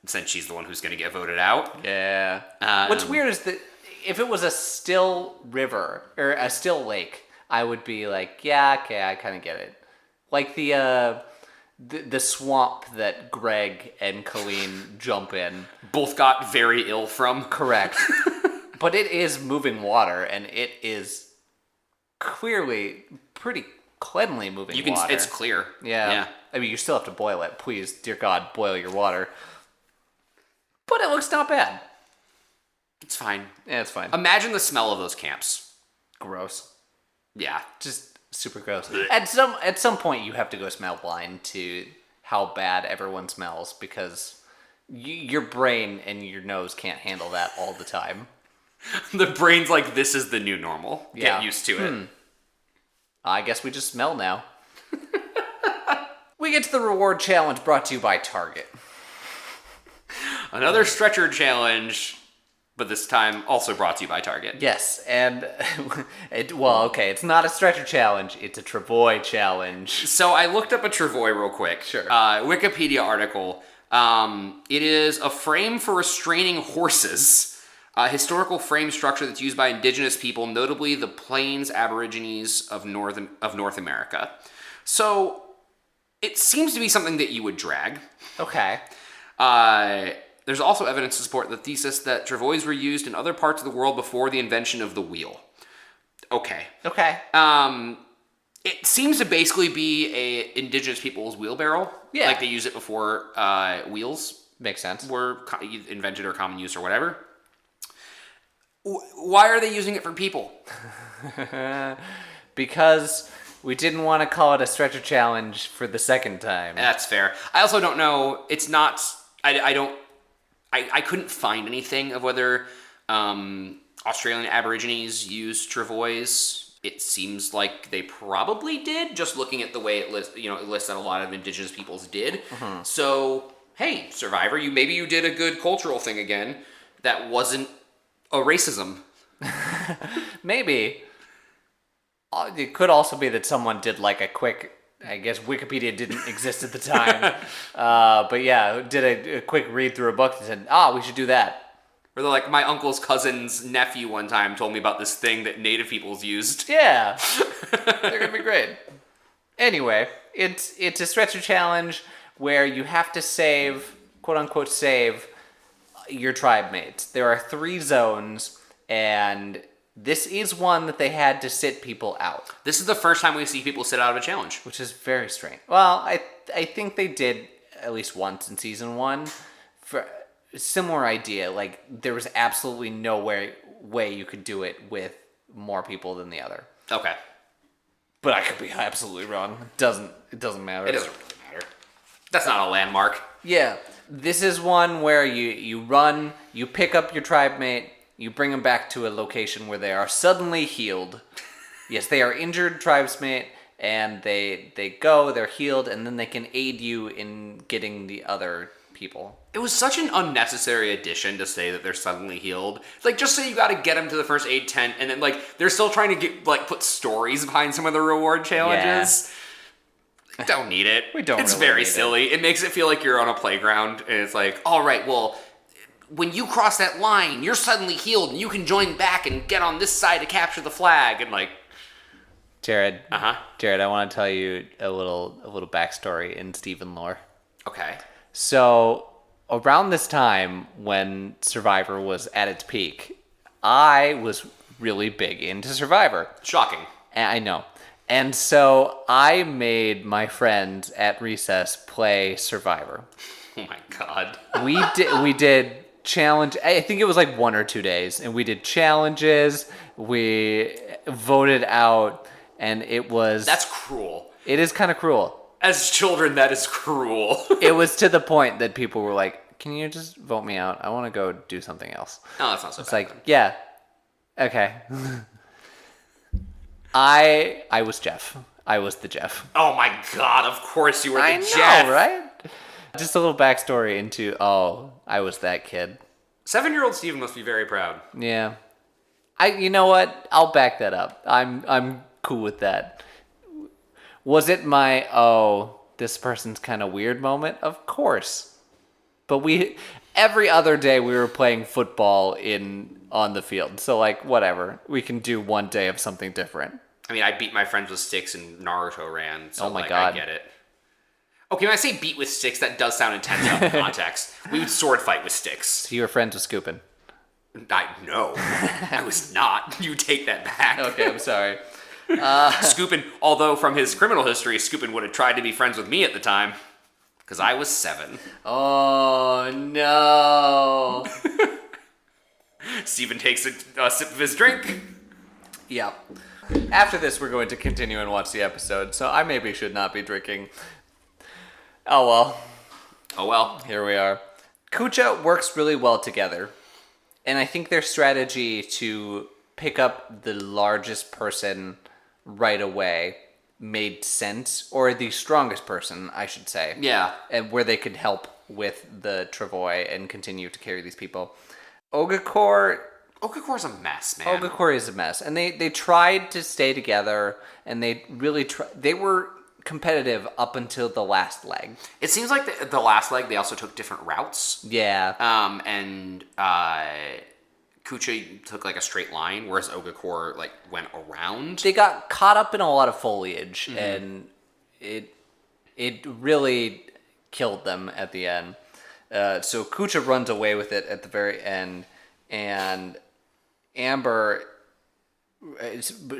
since she's the one who's going to get voted out. Yeah. What's weird is that if it was a still river or a still lake, I would be like, yeah, okay, I kind of get it. Like the swamp that Greg and Colleen jump in. Both got very ill from. Correct. But it is moving water, and it is clearly pretty cleanly moving water. It's clear. Yeah. I mean, you still have to boil it. Please, dear God, boil your water. But it looks not bad. It's fine. Yeah, it's fine. Imagine the smell of those camps. Gross. Yeah. Just super gross. At some point, you have to go smell blind to how bad everyone smells, because your brain and your nose can't handle that all the time. The brain's like, this is the new normal. Yeah. Get used to it. I guess we just smell now. We get to the reward challenge brought to you by Target. Another stretcher challenge, but this time also brought to you by Target. Yes, and it's not a stretcher challenge, it's a Travoy challenge. So I looked up a Travoy real quick. Sure. Wikipedia article. It is a frame for restraining horses. A historical frame structure that's used by indigenous people, notably the Plains Aborigines of North America. So it seems to be something that you would drag. Okay. There's also evidence to support the thesis that travois were used in other parts of the world before the invention of the wheel. Okay. It seems to basically be a indigenous people's wheelbarrow. Yeah. Like they used it before wheels Makes sense. were invented or common use or whatever. Why are they using it for people? Because we didn't want to call it a stretcher challenge for the second time. That's fair. I also don't know. It's not. I couldn't find anything of whether Australian Aborigines use travois. It seems like they probably did. Just looking at the way it lists that a lot of indigenous peoples did. Mm-hmm. So hey, Survivor, maybe you did a good cultural thing again. That wasn't a racism. Maybe. It could also be that someone did like a quick, I guess Wikipedia didn't exist at the time. But yeah, did a quick read through a book and said, we should do that. Or they're like, my uncle's cousin's nephew one time told me about this thing that native peoples used. Yeah. They're going to be great. Anyway, it's a stretcher challenge where you have to save, quote unquote, save your tribe mates. There are 3 zones, and this is one that they had to sit people out. This is the first time we see people sit out of a challenge. Which is very strange. Well, I think they did at least once in season 1. For a similar idea. Like, there was absolutely no way you could do it with more people than the other. Okay. But I could be absolutely wrong. It doesn't matter. It doesn't really matter. That's not a landmark. Yeah. This is one where you run, you pick up your tribe mate, you bring them back to a location where they are suddenly healed. Yes, they are injured tribesmate, and they're healed, and then they can aid you in getting the other people. It was such an unnecessary addition to say that they're suddenly healed. Like, just say you gotta get them to the first aid tent, and then, they're still trying to put stories behind some of the reward challenges. Yeah. Don't need it. We don't. It's really very need silly. It makes it feel like you're on a playground, and it's like, all right, well, when you cross that line, you're suddenly healed, and you can join back and get on this side to capture the flag, and Jared. Jared, I want to tell you a little backstory in Stephen lore. Okay. So around this time when Survivor was at its peak, I was really big into Survivor. Shocking. I know. And so I made my friends at recess play Survivor. Oh my God. We did challenge. I think it was 1 or 2 days, and we did challenges. We voted out, and it was. That's cruel. It is kind of cruel. As children, that is cruel. It was to the point that people were like, can you just vote me out? I want to go do something else. No, that's not so It's bad. like, yeah, okay. I was Jeff. I was the Jeff. Oh my god, of course you were the I know, Jeff. right? Just a little backstory into, I was that kid. 7-year-old Steven must be very proud. Yeah. You know what? I'll back that up. I'm cool with that. Was it my, this person's kind of weird moment? Of course. But every other day we were playing football on the field. So, like, whatever. We can do one day of something different. I mean, I beat my friends with sticks and Naruto ran, so Oh my God. I get it. Okay, when I say beat with sticks, that does sound intense out of context. We would sword fight with sticks. So you were friends with Scoopin'. No, I was not. You take that back. Okay, I'm sorry. Scoopin', although from his criminal history, Scoopin' would have tried to be friends with me at the time. Because I was 7. Oh, no. Steven takes a sip of his drink. Yeah. After this, we're going to continue and watch the episode, so I maybe should not be drinking. Oh, well. Oh well. Here we are. Kucha works really well together, and I think their strategy to pick up the largest person right away made sense, or the strongest person, I should say. Yeah. And where they could help with the Travoy and continue to carry these people. Ogakor's a mess, man. Ohakor is a mess, and they tried to stay together, and they really they were competitive up until the last leg. It seems like the last leg they also took different routes. Yeah. And Kucha took like a straight line, whereas Ohakor like went around. They got caught up in a lot of foliage, and it really killed them at the end. So Kucha runs away with it at the very end, and Amber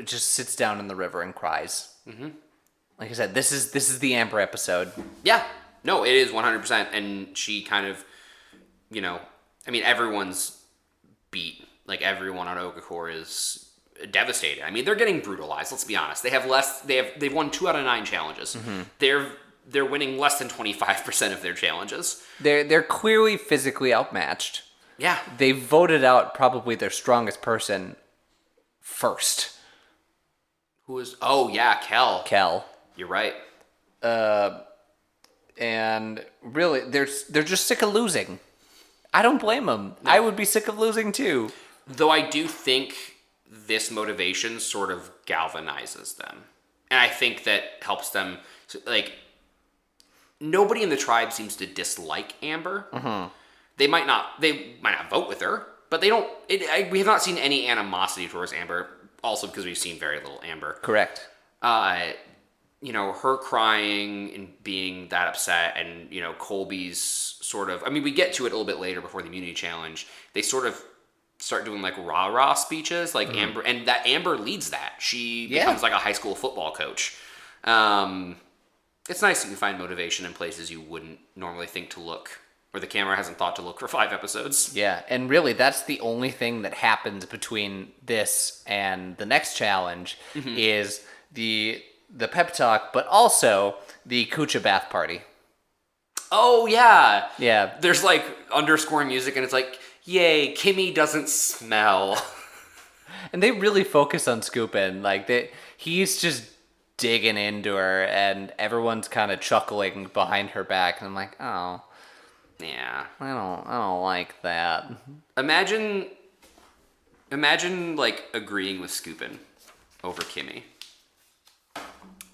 just sits down in the river and cries. Mm-hmm. Like I said, this is the Amber episode. Yeah, no, it is 100%, and she kind of, I mean, everyone's beat. Like everyone on Ohakor is devastated. I mean, they're getting brutalized. Let's be honest. They've won 2 out of 9 challenges. Mm-hmm. They're winning less than 25% of their challenges. They're clearly physically outmatched. Yeah. They voted out probably their strongest person first. Who is? Oh yeah, Kel. You're right. And really, they're just sick of losing. I don't blame them. No. I would be sick of losing too. Though I do think this motivation sort of galvanizes them, and I think that helps them. Like, nobody in the tribe seems to dislike Amber. Mm-hmm. They might not vote with her, but they don't. We have not seen any animosity towards Amber. Also, because we've seen very little Amber. Correct. Her crying and being that upset, and Colby's sort of. I mean, we get to it a little bit later before the immunity challenge. They sort of start doing like rah-rah speeches, like Amber, and that Amber leads that. She becomes like a high school football coach. It's nice that you find motivation in places you wouldn't normally think to look, or the camera hasn't thought to look for 5 episodes. Yeah, and really that's the only thing that happens between this and the next challenge is the pep talk, but also the Kucha bath party. Oh, yeah. Yeah. There's like underscore music, and it's like, yay, Kimmy doesn't smell. And they really focus on Scoopin'. Like, he's just digging into her, and everyone's kind of chuckling behind her back. And I'm like, oh. Yeah. I don't like that. Imagine like agreeing with Scoopin' over Kimmy.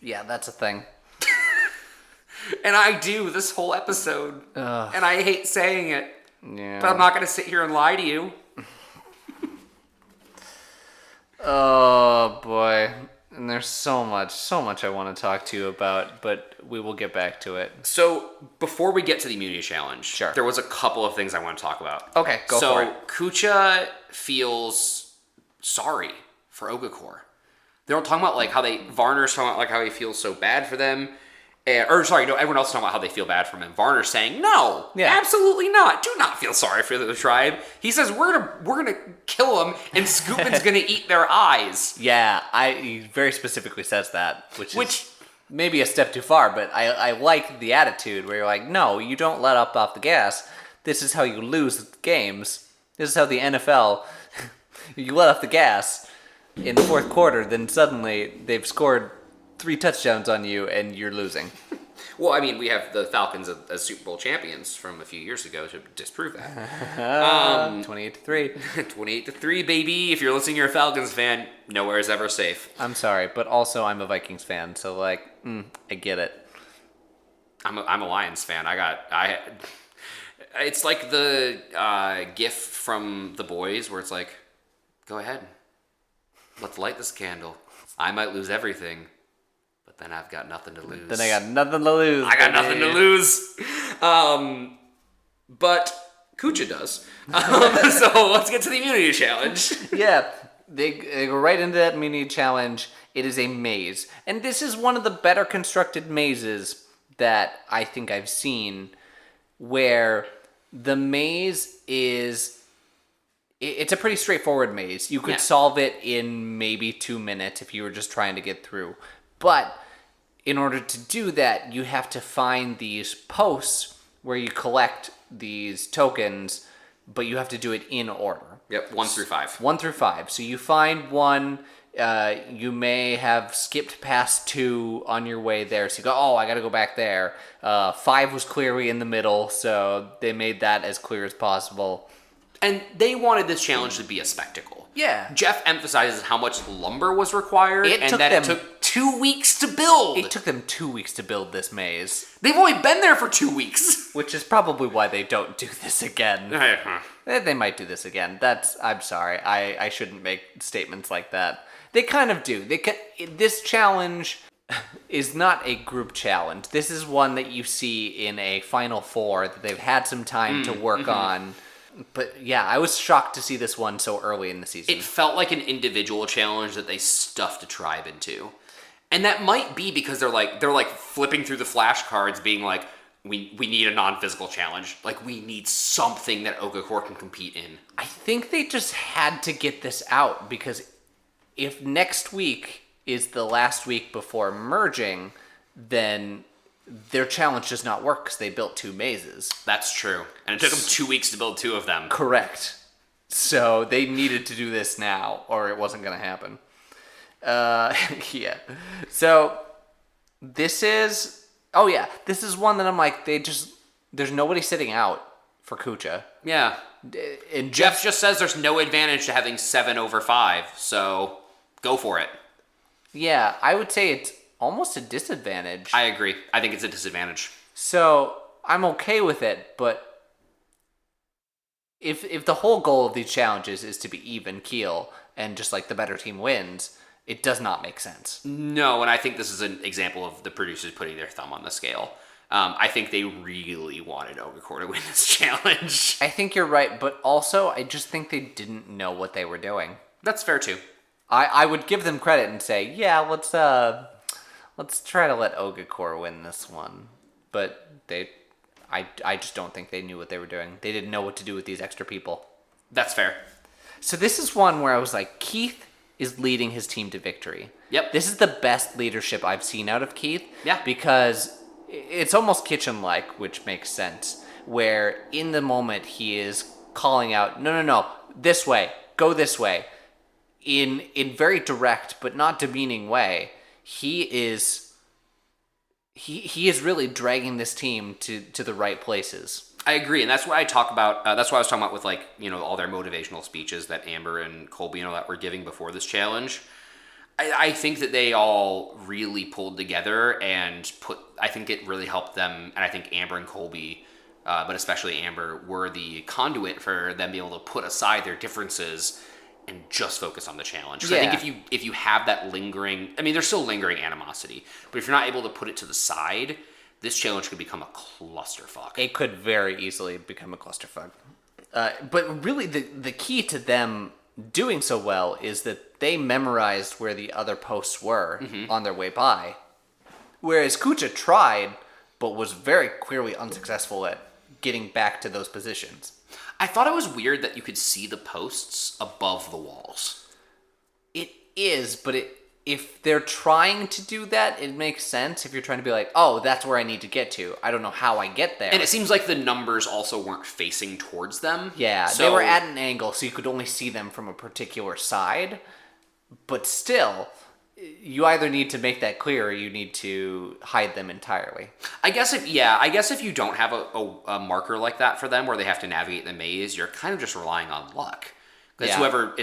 Yeah, that's a thing. And I do this whole episode. Ugh. And I hate saying it. Yeah. But I'm not going to sit here and lie to you. Oh, boy. And there's so much I want to talk to you about, but we will get back to it. So, before we get to the immunity challenge, sure, there was a couple of things I want to talk about. Okay, go for it. So, Kucha feels sorry for Ohakor. They're talking about like Varner's talking about like how he feels so bad for them. Everyone else is talking about how they feel bad for him. Varner's saying, no, absolutely not. Do not feel sorry for the tribe. He says, we're gonna kill them, and Scoopin's gonna eat their eyes. Yeah, he very specifically says that, which maybe a step too far, but I like the attitude where you're like, no, you don't let up off the gas. This is how you lose games. This is how the NFL, you let off the gas in the fourth quarter, then suddenly they've scored 3 touchdowns on you and you're losing. Well, I mean, we have the Falcons as Super Bowl champions from a few years ago to disprove that. 28-3. 28-3, baby. If you're listening, you're a Falcons fan. Nowhere is ever safe. I'm sorry, but also I'm a Vikings fan, so I get it. I'm a Lions fan. It's like the gif from The Boys where it's like, go ahead, let's light this candle. I might lose everything, but then I've got nothing to lose. Then I got nothing to lose. I got nothing to lose. But Kucha does. So let's get to the immunity challenge. Yeah, they go right into that immunity challenge. It is a maze. And this is one of the better constructed mazes that I think I've seen, where the maze is... It's a pretty straightforward maze. You could solve it in maybe 2 minutes if you were just trying to get through. But in order to do that, you have to find these posts where you collect these tokens, but you have to do it in order. Yep, 1 through 5. 1 through 5. So you find one, you may have skipped past 2 on your way there. So you go, oh, I got to go back there. 5 was clearly in the middle, so they made that as clear as possible. And they wanted this challenge to be a spectacle. Yeah. Jeff emphasizes how much lumber was required It took 2 weeks to build. It took them 2 weeks to build this maze. They've only been there for 2 weeks. Which is probably why they don't do this again. They might do this again. I'm sorry. I shouldn't make statements like that. They kind of do. This challenge is not a group challenge. This is one that you see in a Final Four that they've had some time to work on. But yeah, I was shocked to see this one so early in the season. It felt like an individual challenge that they stuffed a tribe into. And that might be because they're like flipping through the flashcards being like, we need a non-physical challenge. Like, we need something that Ohakor can compete in. I think they just had to get this out because if next week is the last week before merging, then their challenge does not work because they built 2 mazes. That's true. And it took them 2 weeks to build 2 of them. Correct. So they needed to do this now or it wasn't going to happen. Yeah. So this is... Oh, yeah. This is one that I'm like, there's nobody sitting out for Kucha. Yeah. And Jeff just says there's no advantage to having 7 over 5, so go for it. Yeah, I would say it's almost a disadvantage. I agree. I think it's a disadvantage. So I'm okay with it, but if the whole goal of these challenges is to be even keel and just like the better team wins, it does not make sense. No, and I think this is an example of the producers putting their thumb on the scale. I think they really wanted Ohakor to win this challenge. I think you're right, but also I just think they didn't know what they were doing. That's fair too. I would give them credit and say, yeah, let's try to let Ohakor win this one. But I just don't think they knew what they were doing. They didn't know what to do with these extra people. That's fair. So this is one where I was like, Keith is leading his team to victory. Yep. This is the best leadership I've seen out of Keith. Yeah. Because it's almost kitchen-like, which makes sense, where in the moment he is calling out, no, this way, go this way, in very direct but not demeaning way. He is really dragging this team to the right places. I agree, and that's what I talk about. That's what I was talking about with all their motivational speeches that Amber and Colby and all that were giving before this challenge. I think that they all really pulled together and I think it really helped them, and I think Amber and Colby, but especially Amber, were the conduit for them being able to put aside their differences and just focus on the challenge. Yeah. I think if you have that lingering, I mean, there's still lingering animosity, but if you're not able to put it to the side, this challenge could become a clusterfuck. It could very easily become a clusterfuck. But really, the key to them doing so well is that they memorized where the other posts were on their way by. Whereas Kucha tried, but was very clearly unsuccessful at getting back to those positions. I thought it was weird that you could see the posts above the walls. It is, but if they're trying to do that, it makes sense. If you're trying to be like, oh, that's where I need to get to. I don't know how I get there. And it seems like the numbers also weren't facing towards them. Yeah, so they were at an angle, so you could only see them from a particular side. But still, you either need to make that clear or you need to hide them entirely. I guess if you don't have a marker like that for them where they have to navigate the maze, you're kind of just relying on luck. It's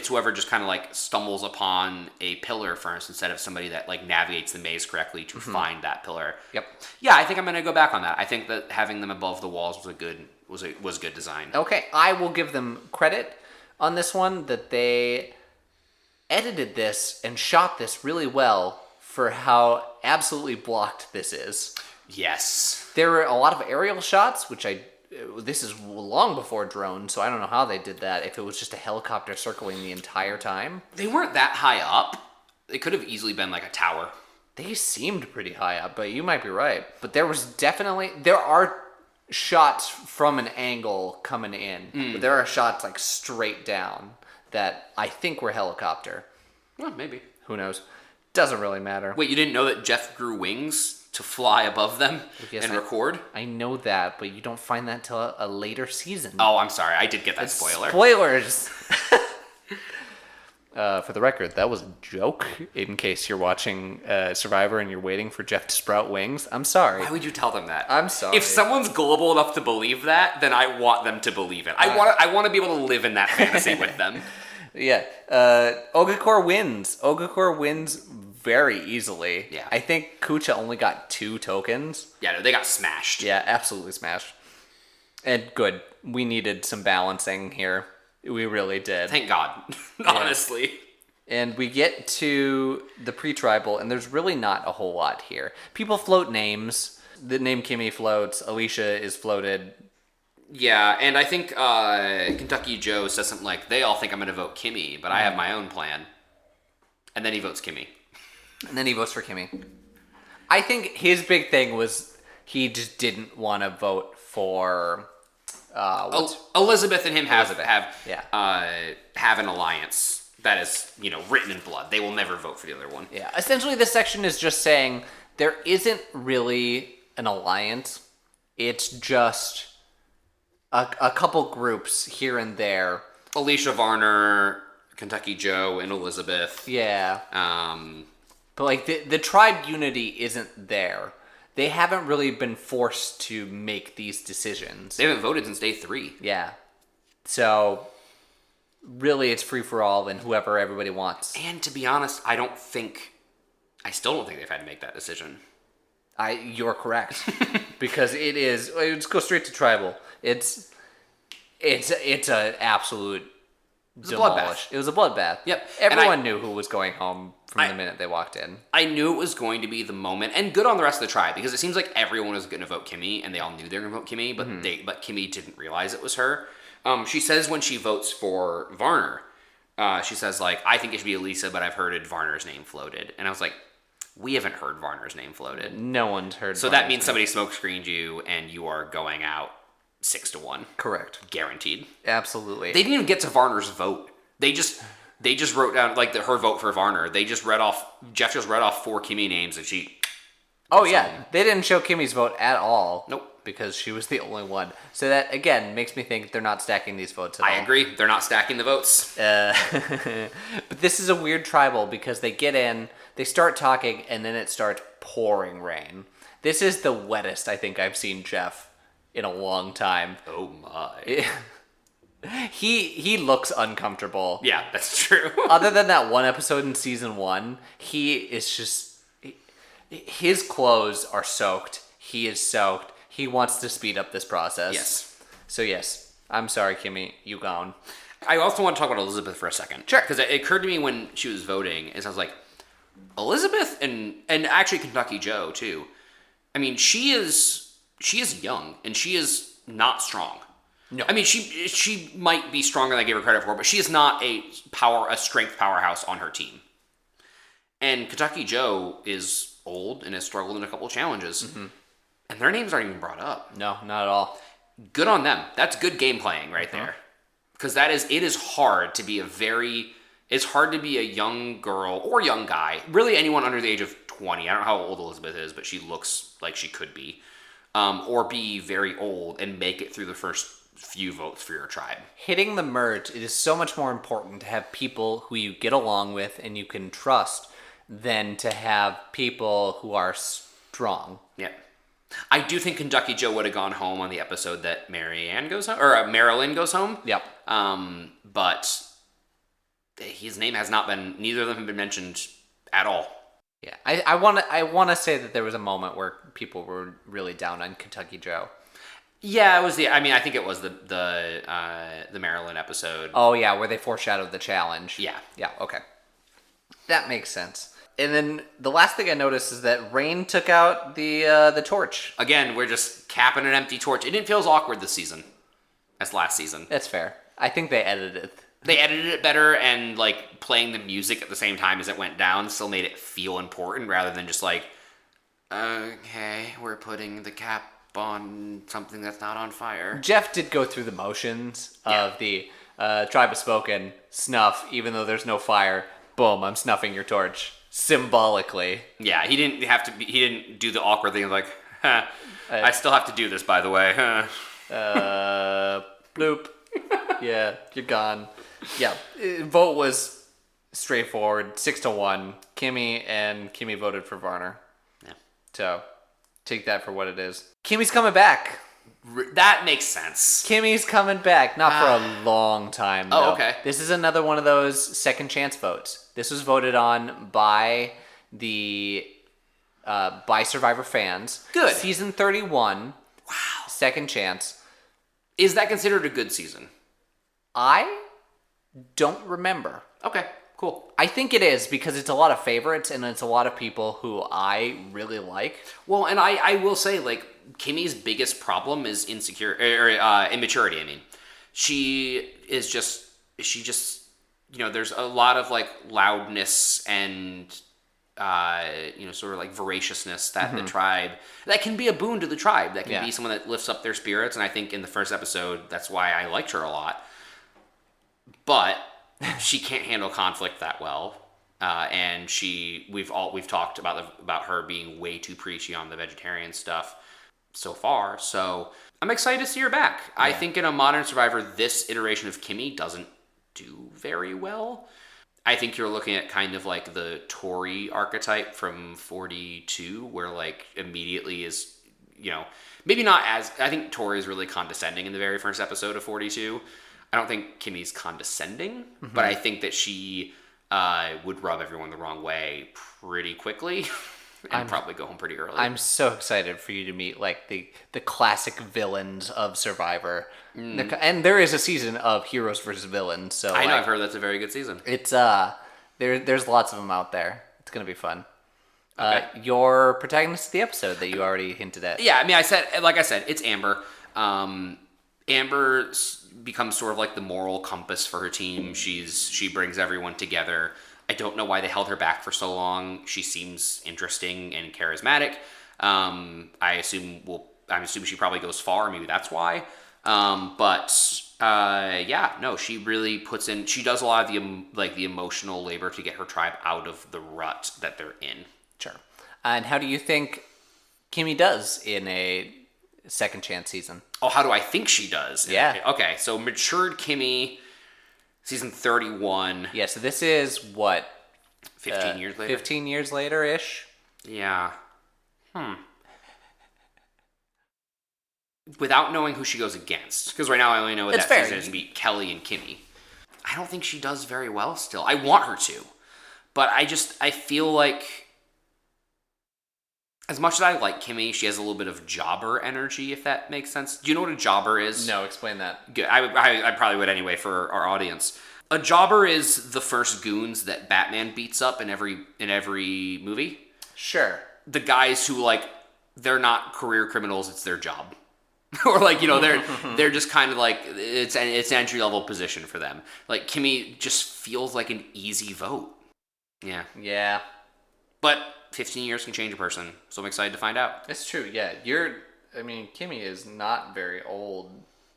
whoever just kind of like stumbles upon a pillar first instead of somebody that like navigates the maze correctly to find that pillar. Yep. Yeah, I think I'm gonna go back on that. I think that having them above the walls was good design. Okay, I will give them credit on this one that they edited this and shot this really well for how absolutely blocked this is. Yes. There were a lot of aerial shots, which this is long before drones, so I don't know how they did that. If it was just a helicopter circling the entire time. They weren't that high up. They could have easily been like a tower. They seemed pretty high up, but you might be right. But there are shots from an angle coming in, but there are shots like straight down that I think were helicopter. Well, maybe. Who knows? Doesn't really matter. Wait, you didn't know that Jeff grew wings to fly above them record? I know that, but you don't find that till a later season. Oh, I'm sorry. I did get that spoiler. Spoilers! For the record, that was a joke. In case you're watching Survivor and you're waiting for Jeff to sprout wings, I'm sorry. Why would you tell them that? I'm sorry. If someone's gullible enough to believe that, then I want them to believe it. I want to be able to live in that fantasy with them. Yeah. Ohakor wins. Ohakor wins very easily. Yeah. I think Kucha only got 2 tokens. Yeah, no, they got smashed. Yeah, absolutely smashed. And good. We needed some balancing here. We really did. Thank God, honestly. And we get to the pre-tribal, and there's really not a whole lot here. People float names. The name Kimmy floats. Alicia is floated. Yeah, and I think Kentucky Joe says something like, they all think I'm going to vote Kimmy, but I have my own plan. And then he votes Kimmy. And then he votes for Kimmy. I think his big thing was he just didn't want to vote for... Elizabeth and him have an alliance that is, written in blood. They will never vote for the other one. Yeah, essentially this section is just saying there isn't really an alliance. It's just a couple groups here and there. Alicia Varner, Kentucky Joe, and Elizabeth. Yeah. But like the tribe unity isn't there. They haven't really been forced to make these decisions. They haven't voted since day 3. Yeah. So, really, it's free for all and whoever everybody wants. And to be honest, I still don't think they've had to make that decision. You're correct. Because let's go straight to tribal. It's an absolute bloodbath. It was a bloodbath. Yep. Everyone knew who was going home from the minute they walked in. I knew it was going to be the moment, and good on the rest of the tribe, because it seems like everyone was going to vote Kimmy, and they all knew they were going to vote Kimmy, but Kimmy didn't realize it was her. She says when she votes for Varner, she says, like, I think it should be Elisa, but I've heard Varner's name floated. And I was like, we haven't heard Varner's name floated. No one's heard So that means somebody smokescreened you, and you are going out 6-1. Correct. Guaranteed. Absolutely. They didn't even get to Varner's vote. They just wrote down like her vote for Varner. Jeff just read off 4 Kimmy names, and she. Oh yeah, they didn't show Kimmy's vote at all. Nope, because she was the only one. So that again makes me think they're not stacking these votes at all. I agree. They're not stacking the votes. But this is a weird tribal because they get in, they start talking, and then it starts pouring rain. This is the wettest I think I've seen Jeff in a long time. Oh my. He looks uncomfortable. Yeah, that's true. Other than that one episode in season 1, he is just... His clothes are soaked. He is soaked. He wants to speed up this process. Yes. So yes, I'm sorry, Kimmy. You gone. I also want to talk about Elizabeth for a second. Sure. Because it occurred to me when she was voting, is I was like, Elizabeth and actually Kentucky Joe, too. I mean, she is young, and she is not strong. No. I mean, she might be stronger than I gave her credit for, but she is not a strength powerhouse on her team. And Kentucky Joe is old and has struggled in a couple of challenges. Mm-hmm. And their names aren't even brought up. No, not at all. Good on them. That's good game playing right there. Because it is hard to be a very It's hard to be a young girl or young guy, really anyone under the age of 20. I don't know how old Elizabeth is, but she looks like she could be. Or be very old and make it through the first few votes for your tribe. Hitting the merge, it is so much more important to have people who you get along with and you can trust than to have people who are strong. Yeah. I do think Kentucky Joe would have gone home on the episode that Marianne goes home, or Marilyn goes home. Yep. But his name has not been, neither of them have been mentioned at all. Yeah, I want to say that there was a moment where people were really down on Kentucky Joe. Yeah, it was I think it was the Maryland episode. Oh yeah, where they foreshadowed the challenge. Yeah. Yeah, okay. That makes sense. And then the last thing I noticed is that Rain took out the torch. Again, we're just capping an empty torch. It didn't feel as awkward this season as last season. That's fair. I think they edited it. They edited it better, and like playing the music at the same time as it went down still made it feel important rather than just like, okay, we're putting the cap on something that's not on fire. Jeff did go through the motions of the tribe has spoken, snuff, even though there's no fire. Boom, I'm snuffing your torch. Symbolically. Yeah, he didn't do the awkward thing of like, I still have to do this, by the way. Bloop. Yeah, you're gone. Yeah, vote was straightforward, 6-1. Kimmy voted for Varner. Yeah. So, take that for what it is. Kimmy's coming back. That makes sense. Kimmy's coming back, not for a long time, though. Oh, okay. This is another one of those second chance votes. This was voted on by by Survivor fans. Good. Season 31. Wow. Second chance. Is that considered a good season? I don't remember. Okay, cool. I think it is because it's a lot of favorites and it's a lot of people who I really like. Well, and I will say, like, Kimmy's biggest problem is immaturity. I mean, she just, there's a lot of like loudness and, sort of like voraciousness that the tribe, that can be a boon to the tribe. That can be someone that lifts up their spirits. And I think in the first episode, that's why I liked her a lot. But she can't handle conflict that well. And we've talked about her being way too preachy on the vegetarian stuff so far. So I'm excited to see her back. Yeah. I think in a modern Survivor, this iteration of Kimmy doesn't do very well. I think you're looking at kind of like the Tori archetype from 42, where like immediately is, maybe not as, I think Tori is really condescending in the very first episode of 42. I don't think Kimmy's condescending, but I think that she would rub everyone the wrong way pretty quickly and probably go home pretty early. I'm so excited for you to meet like the classic villains of Survivor. And there is a season of heroes versus villains. So I know, I've heard that's a very good season. It's there's lots of them out there. It's gonna be fun. Okay. Your protagonist of the episode that you already hinted at. Yeah, I mean, like I said, it's Amber. Amber becomes sort of like the moral compass for her team. She brings everyone together. I don't know why they held her back for so long. She seems interesting and charismatic. I'm assuming she probably goes far. Maybe that's why. She really puts in. She does a lot of the emotional labor to get her tribe out of the rut that they're in. Sure. And how do you think Kimmy does in a second chance season? Oh, how do I think she does? Yeah. Okay, so matured Kimmy, season 31. Yeah, so this is what? 15 years later? 15 years later-ish? Yeah. Without knowing who she goes against, because right now I only know that season is beat Kelly and Kimmy. I don't think she does very well still. I want her to. But I feel like as much as I like Kimmy, she has a little bit of jobber energy, if that makes sense. Do you know what a jobber is? No, explain that. Good. I probably would anyway for our audience. A jobber is the first goons that Batman beats up in every movie. Sure. The guys who, like, they're not career criminals, it's their job. Or, like, they're just kind of like, it's an entry-level position for them. Like, Kimmy just feels like an easy vote. Yeah. Yeah. But 15 years can change a person, so I'm excited to find out. It's true, yeah. Kimmy is not very old.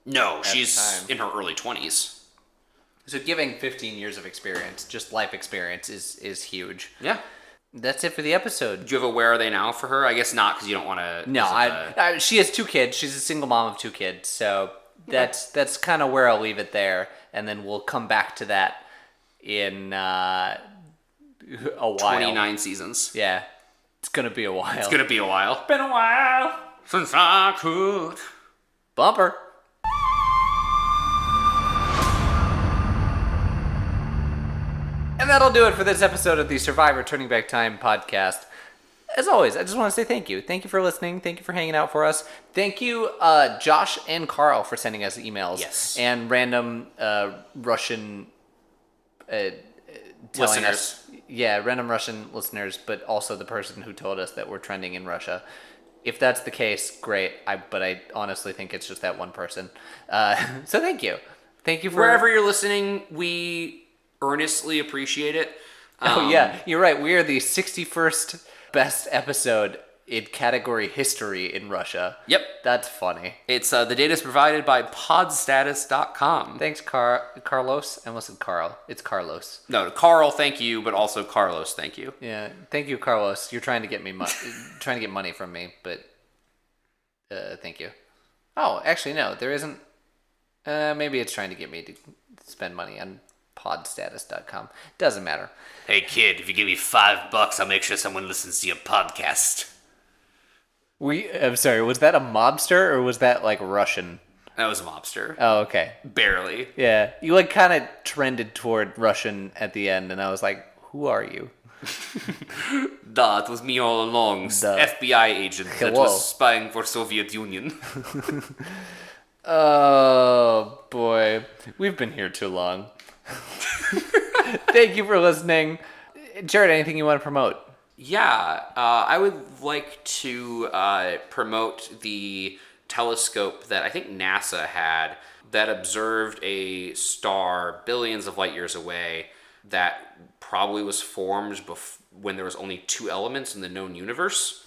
No, she's in her early 20s. So giving 15 years of experience, just life experience, is huge. Yeah. That's it for the episode. Do you have a where are they now for her? I guess not, because you don't want to... No, she has 2 kids. She's a single mom of 2 kids. So that's kind of where I'll leave it there. And then we'll come back to that in a while. 29 seasons. Yeah. It's going to be a while. It's going to be a while. Been a while since I could. Bumper. And that'll do it for this episode of the Survivor Turning Back Time podcast. As always, I just want to say thank you. Thank you for listening. Thank you for hanging out for us. Thank you, Josh and Carl, for sending us emails. Yes. And random Russian telling Listeners. us. Yeah, random Russian listeners, but also the person who told us that we're trending in Russia. If that's the case, great. But I honestly think it's just that one person. So thank you. Thank you for... Wherever you're listening, we earnestly appreciate it. Oh, yeah. You're right. We are the 61st best episode in category history in Russia. Yep. That's funny. It's the data is provided by podstatus.com. Thanks, Carlos. I almost said Carl. It's Carlos. No, Carl, thank you, but also Carlos, thank you. Yeah. Thank you, Carlos. You're trying to get me trying to get money from me, but thank you. Oh, actually, no. There isn't. Maybe it's trying to get me to spend money on podstatus.com. Doesn't matter. Hey kid, if you give me $5, I'll make sure someone listens to your podcast. I'm sorry, was that a mobster or was that like Russian? That was a mobster. Oh, okay. Barely. Yeah. You like kind of trended toward Russian at the end and I was like, who are you? Duh, it was me all along. FBI agent that Hello. was spying for Soviet Union. Oh, boy. We've been here too long. Thank you for listening. Jared, anything you want to promote? Yeah, I would like to promote the telescope that I think NASA had that observed a star billions of light years away that probably was formed when there was only 2 elements in the known universe.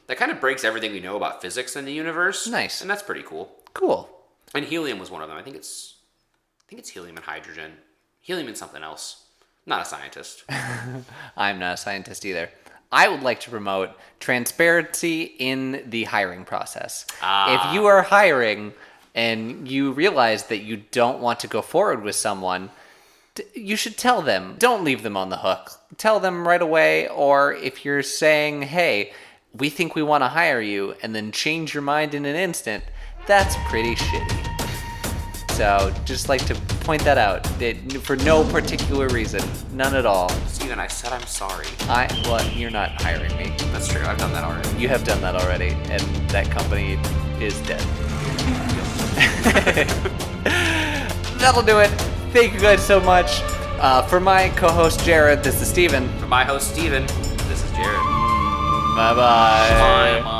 That kind of breaks everything we know about physics in the universe. Nice. And that's pretty cool. Cool. And helium was one of them. I think it's helium and hydrogen. Helium and something else. Not a scientist. I'm not a scientist either. I would like to promote transparency in the hiring process. If you are hiring and you realize that you don't want to go forward with someone, you should tell them. Don't leave them on the hook. Tell them right away. Or if you're saying, hey, we think we want to hire you, and then change your mind in an instant, that's pretty shitty. So just like to point that out, for no particular reason, none at all. Steven, I said I'm sorry. Well, you're not hiring me. That's true. I've done that already. You have done that already, and that company is dead. That'll do it. Thank you guys so much. For my co-host Jared, this is Steven. For my host Steven, this is Jared. Bye-bye. Bye.